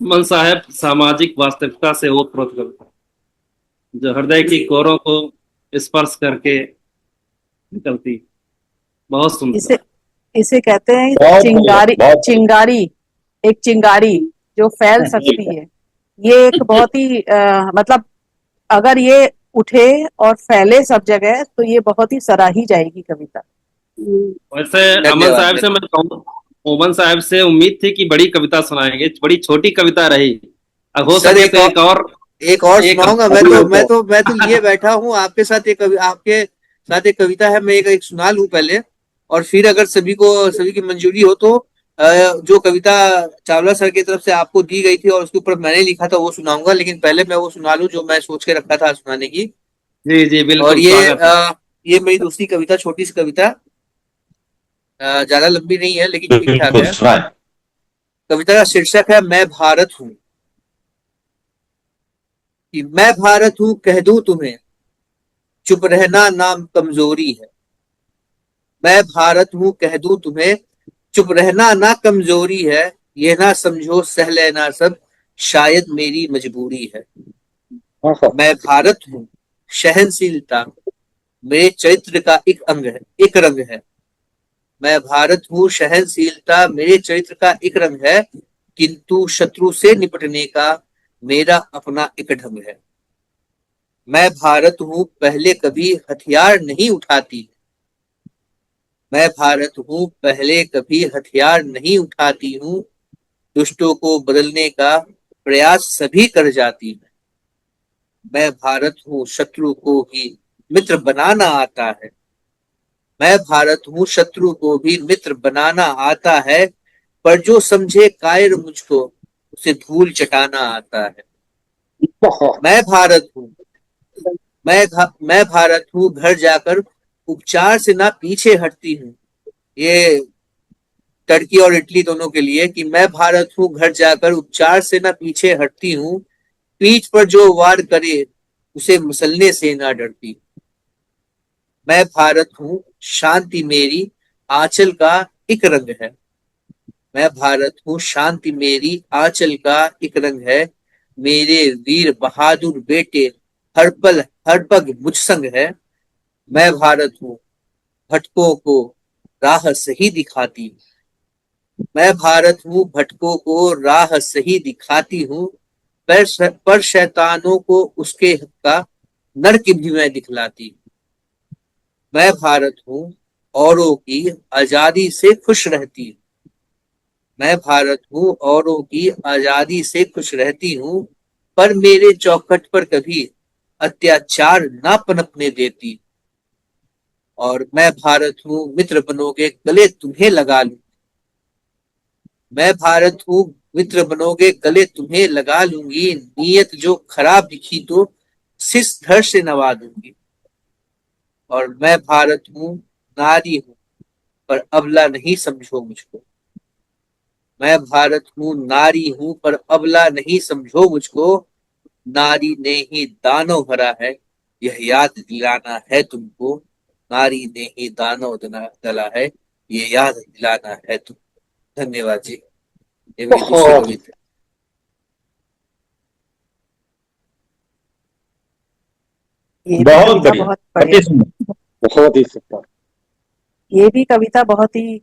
मन साहब सामाजिक वास्तविकता से ओतप्रोत कविता, जो हृदय की कोरों को स्पर्श करके निकलती, बहुत सुंदर। इसे इसे कहते हैं बहुत चिंगारी। बढ़िया, बहुत चिंगारी, एक चिंगारी जो फैल सकती है। ये एक बहुत ही मतलब अगर ये उठे और फैले सब जगह तो ये बहुत ही सराही जाएगी कविता। वैसे अमन धन्यवाद साहब से मैं ओमन साहब से उम्मीद थी कि बड़ी कविता सुनाएंगे, बड़ी छोटी कविता रही। अब हो सर सके एक तो एक और एक सुनाऊंगा। मैं तो लिए बैठा हूँ आपके साथ। आपके साथ एक कविता है, मैं एक सुना लूं पहले, और फिर अगर सभी की मंजूरी हो तो जो कविता चावला सर की तरफ से आपको दी गई थी और उसके ऊपर मैंने लिखा था वो सुनाऊंगा। लेकिन पहले मैं वो सुना लूं जो मैं सोच के रखा था सुनाने की। जी जी और बिल्कुल स्वागत है। ये मेरी दूसरी कविता, छोटी सी कविता, ज्यादा लंबी नहीं है लेकिन ठीक ठाक बिल्कुल है। सुनाए। कविता का शीर्षक है मैं भारत हूँ। कि मैं भारत हूँ कह दूं तुम्हें, चुप रहना नाम कमजोरी है। मैं भारत हूँ कह दूं तुम्हें, चुप रहना ना कमजोरी है। ये ना समझो सह लेना सब, शायद मेरी मजबूरी है। मैं भारत हूँ सहनशीलता मेरे चरित्र का एक अंग है, एक रंग है। मैं भारत हूँ सहनशीलता मेरे चरित्र का एक रंग है, किंतु शत्रु से निपटने का मेरा अपना एक ढंग है। मैं भारत हूँ पहले कभी हथियार नहीं उठाती, मैं भारत हूँ पहले कभी हथियार नहीं उठाती हूँ। दुष्टों को बदलने का प्रयास सभी कर जाती है। मैं भारत हूँ शत्रु को भी मित्र बनाना आता है। मैं भारत हूँ शत्रु को भी मित्र बनाना आता है, पर जो समझे कायर मुझको उसे धूल चटाना आता है। मैं भारत हूँ मैं भारत हूँ घर जाकर उपचार से ना पीछे हटती हूँ। ये टर्की और इटली दोनों के लिए, कि मैं भारत हूँ घर जाकर उपचार से ना पीछे हटती हूँ। पीठ पर जो वार करे उसे मसलने से ना डरती। मैं भारत हूँ शांति मेरी आंचल का एक रंग है। मैं भारत हूँ शांति मेरी आंचल का एक रंग है। मेरे वीर बहादुर बेटे हर पल हर पग मुझ संग है। मैं भारत हूँ भटकों को राह सही दिखाती हूँ। मैं भारत हूँ भटकों को राह सही दिखाती हूँ। पर शैतानों को उसके हक का नर्क भी मैं दिखलाती हूँ। मैं भारत हूँ औरों की आजादी से खुश रहती हूँ। मैं भारत हूँ औरों की आजादी से खुश रहती हूँ, पर मेरे चौखट पर कभी अत्याचार ना पनपने देती। और मैं भारत हूँ मित्र बनोगे गले तुम्हें लगा लूं। मैं भारत हूँ मित्र बनोगे गले तुम्हें लगा लूंगी। नीयत जो खराब दिखी तो शिष धड़ से नवा दूंगी। और मैं भारत हूँ नारी हूँ पर अबला नहीं समझो मुझको। मैं भारत हूँ नारी हूँ पर अबला नहीं समझो मुझको। नारी ने ही दानव भरा है यह याद दिलाना है तुमको। नारी ने ही दानव डला है ये याद दिलाना है तुमको। धन्यवाद जी। ये मेरी दूसरी बहुत कविता। ये भी बहुत कविता बढ़िया, बहुत अति बढ़िया। सुंदर। बहुत ही सुंदर। ये भी कविता बहुत ही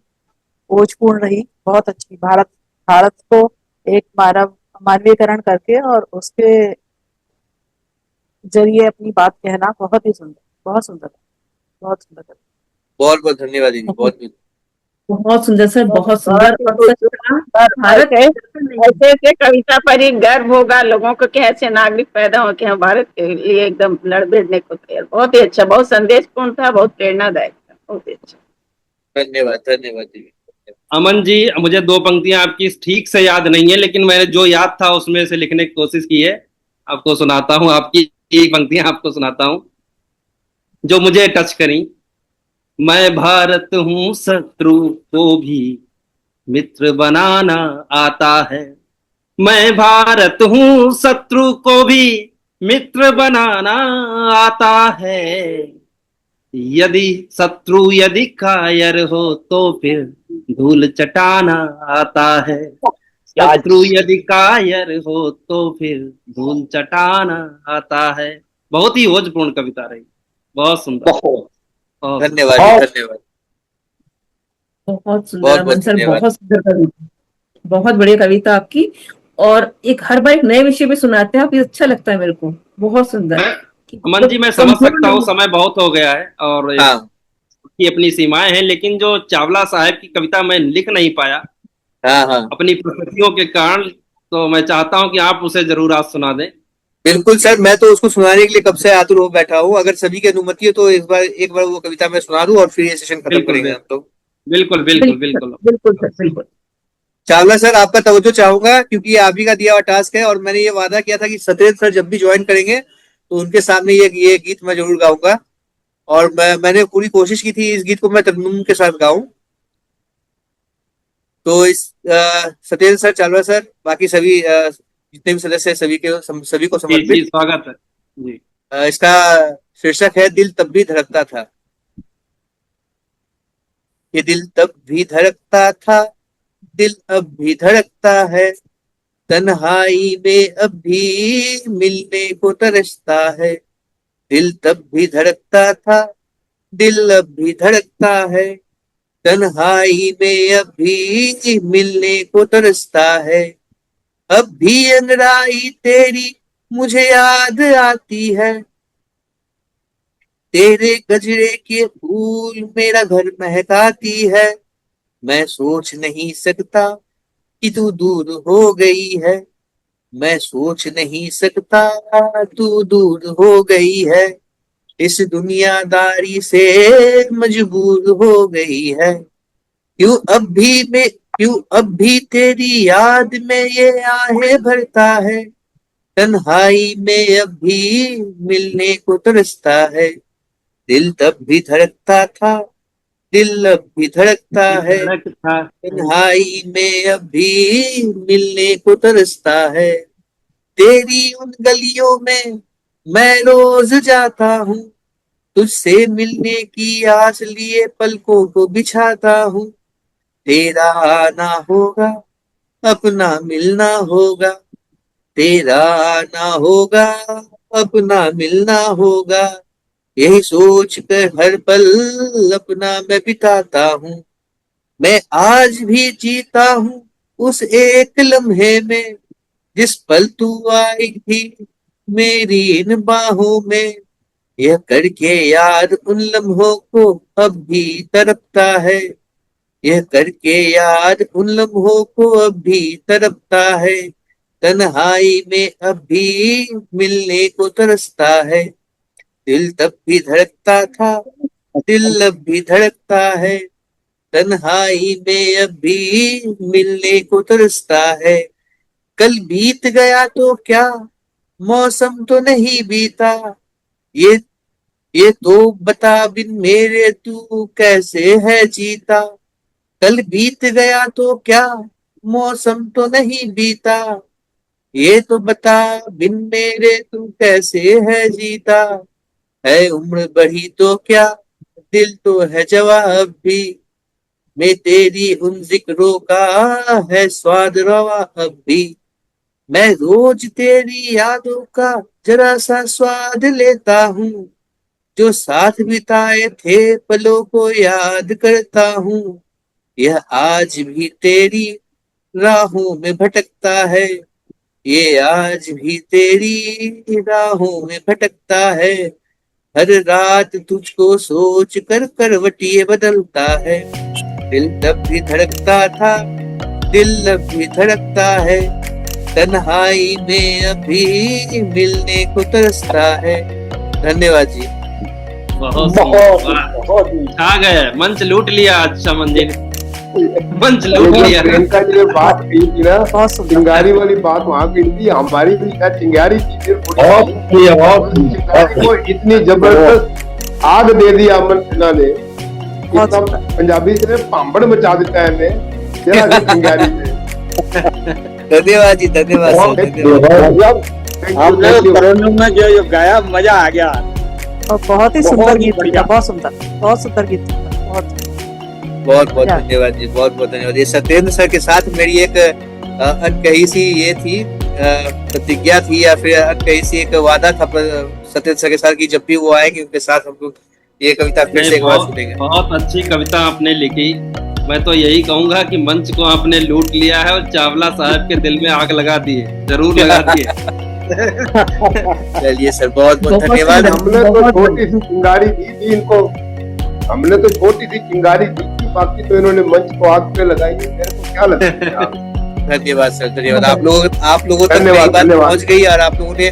ओजपूर्ण रही, बहुत अच्छी। भारत भारत को एक मानवीयकरण करके और उसके जरिए अपनी बात कहना बहुत ही सुंदर, बहुत सुंदर, बहुत सुंदर। बहुत बहुत धन्यवाद दीदी, बहुत बहुत। बहुत सुंदर सर, बहुत सुंदर। बहुत और ही सच कहा, सुंदर। भारत ऐसे दर्पण नहीं है। ऐसे ऐसे कविता पर ही गर्व होगा लोगों को कि ऐसे नागरिक पैदा हो कि हम भारत के लिए एकदम लड़ भिड़ने को तैयार। बहुत ही अच्छा, बहुत संदेशपूर्ण था, बहुत प्रेरणादायक था, बहुत ही अच्छा। धन्यवाद धन्यवाद दीदी। अमन जी, मुझे दो पंक्तियां आपकी ठीक से याद नहीं है, लेकिन मैंने जो याद था उसमें से लिखने की कोशिश की है। आपको सुनाता हूँ, आपकी एक पंक्तियां आपको सुनाता हूँ जो मुझे टच करी। मैं भारत हूँ, शत्रु को भी मित्र बनाना आता है। मैं भारत हूँ, शत्रु को भी मित्र बनाना आता है। यदि कायर हो तो फिर धूल चटाना आता है। शत्रु यदि कायर हो तो फिर धूल चटाना आता है। बहुत ही ओजपूर्ण कविता रही, बहुत सुंदर, बहुत सुंदर। धन्यवाद जी, धन्यवाद। बहुत सुंदर बहुत अमन बहुत सर, धन्यवाद। बहुत सुंदर कविता, बहुत बढ़िया कविता आपकी। और एक हर बार एक नए विषय पे सुनाते हैं आप, ये अच्छा लगता है मेरे को, बहुत सुंदर। अमन जी, मैं समझ सकता हूँ समय बहुत हो गया है और हाँ की अपनी सीमाएं हैं, लेकिन जो चावला साहब की कविता मैं लिख नहीं पाया हाँ हाँ अपनी परिस्थितियों के कारण, तो मैं चाहता हूं कि आप उसे जरूर आज सुना दें। बिल्कुल सर, मैं तो उसको सुनाने के लिए कब से आतुर हो बैठा हूँ। अगर सभी की अनुमति है तो एक बार वो कविता मैं सुना दूं और फिर ये सेशन खत्म बिल्कुल करेंगे हम लोग। बिल्कुल बिल्कुल बिल्कुल बिल्कुल सर, बिल्कुल। चावला सर, आपका तवज्जो चाहूंगा क्योंकि ये आप ही का दिया हुआ टास्क है और मैंने ये वादा किया था कि सत्येंद्र सर जब भी ज्वाइन करेंगे तो उनके सामने ये गीत मैं जरूर गाऊंगा। और मैंने पूरी कोशिश की थी इस गीत को मैं तरन्नुम के साथ गाऊं। तो इस सत्येंद्र सर, चावला सर, बाकी सभी जितने भी सदस्य हैं सभी को जी जी, समर्पित। स्वागत है जी। इसका शीर्षक है दिल तब भी धड़कता था। ये दिल तब भी धड़कता था, दिल अब भी धड़कता है, तन्हाई में अब भी मिलने को तरसता है। दिल तब भी धड़कता था, दिल अब भी धड़कता है, तन्हाई में अब भी मिलने को तरसता है। अब भी अंगड़ाई तेरी मुझे याद आती है, तेरे गजरे के फूल मेरा घर महकाती है। मैं सोच नहीं सकता कि तू दूर हो गई है, मैं सोच नहीं सकता तू दूर हो गई है। इस दुनियादारी से मजबूर हो गई है। क्यों अब भी तेरी याद में ये आहें भरता है, तन्हाई में अब भी मिलने को तरसता है। दिल तब भी धड़कता था, दिल अब भी धड़कता है, धड़कता है। तन्हाई में अब भी मिलने को तरसता है। तेरी उन गलियों में मैं रोज जाता हूँ, तुझसे मिलने की आस लिए पलकों को बिछाता हूँ। तेरा आना होगा, अपना मिलना होगा, तेरा आना होगा, अपना मिलना होगा। यही सोच कर हर पल अपना मैं बिताता हूँ। मैं आज भी जीता हूँ उस एक लम्हे में, जिस पल तू आई थी मेरी इन बाहों में। यह करके याद उन लम्हों को अब भी तड़पता है, यह करके याद उन लम्हों को अब भी तड़पता है। तन्हाई में अब भी मिलने को तरसता है। दिल तब भी धड़कता था, दिल अब भी धड़कता है, तन्हाई में अब भी मिलने को तरसता है। कल बीत गया तो क्या, मौसम तो नहीं बीता, ये ये तो बता बिन मेरे तू कैसे है जीता। कल बीत गया तो क्या, मौसम तो नहीं बीता, ये तो बता बिन मेरे तू कैसे है जीता। है उम्र बढ़ी तो क्या, दिल तो है जवाब भी, मैं तेरी उन जिक्रों का है स्वाद रवा अब भी। मैं रोज तेरी यादों का जरा सा स्वाद लेता हूँ, जो साथ बिताए थे पलों को याद करता हूँ, यह आज भी तेरी राहों में भटकता है, ये आज भी तेरी राहों में भटकता है, हर रात तुझको सोच कर करवटिए बदलता है, दिल तब भी धड़कता था, दिल अब भी धड़कता है, तन्हाई में अभी मिलने को तरसता है। धन्यवाद जी। बहुत बहुत वाह, छा गए, मंच लूट लिया आज चमन जी ने, मंच लूट जो लिया। प्रियंका जी ने बात कही थी ना, बहुत सुंदर। चिंगारी वाली बात वहाँ की थी, हमारी भी क्या चिंगारी चीजें बहुत बढ़िया, बहुत चिंगारी को इतनी जबरदस्त आग दे दी अमन सिन्हा ने, इतना पंजाबी से पांबड़ मचा देता है हमें जरा सी चिंगारी से। धन्यवाद जी, धन्यवाद सर, धन्यवाद। आपने कोरोना में जो गाया मजा आ गया। और बहुत ही बहुत सुंदर ही गीत बढ़िया। था, बहुत सुंदर, बहुत सुंदर गीत था, बहुत बहुत बहुत क्या? धन्यवाद जी, बहुत बहुत धन्यवाद। ये सत्येंद्र सर के साथ मेरी एक अनकही सी ये थी प्रतिज्ञा थी, या फिर अनकही सी एक वादा था सत्येंद्र सर के साथ कि जब भी वो आएंगे उनके साथ हम लोग ये कविता फिर से एक बार सुनेंगे। बहुत अच्छी कविता आपने लिखी। मैं तो यही कहूंगा कि मंच को आपने लूट लिया है और चावला साहब के दिल में आग लगा दी है, जरूर लगा दी है। चलिए सर, बहुत बहुत धन्यवाद। हमने तो छोटी सी चिंगारी दी थी इनको, हमने तो छोटी सी चिंगारी दी थी, बाकी तो इन्होंने मंच को आग पे लगाई है, मेरे को क्या लगता है आप? धन्यवाद सर, धन्यवाद। आप लोगों तक धन्यवाद, मेरी बात धन्यवाद। पहुंच गई और आप लोगों ने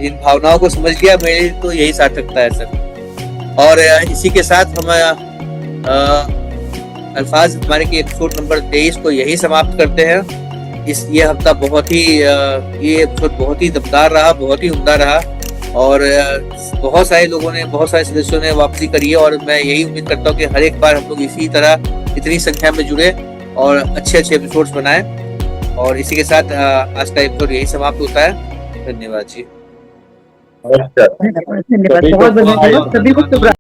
इन भावनाओं को समझ लिया, मेरे तो यही सार्थकता है सर। और इसी के साथ हम अल्फाज हमारे के एपिसोड नंबर 23 को यही समाप्त करते हैं। ये हफ्ता बहुत ही ये एपिसोड बहुत ही दमदार रहा, बहुत ही उम्दा रहा, और बहुत सारे लोगों ने, बहुत सारे सदस्यों ने वापसी करी है, और मैं यही उम्मीद करता हूँ कि हर एक बार हम लोग इसी तरह इतनी संख्या में जुड़े और अच्छे अच्छे एपिसोड्स बनाएं। और इसी के साथ आज का एपिसोड यही समाप्त होता है। धन्यवाद जी। नमस्कार। धन्यवाद, बहुत धन्यवाद, सभी को शुभ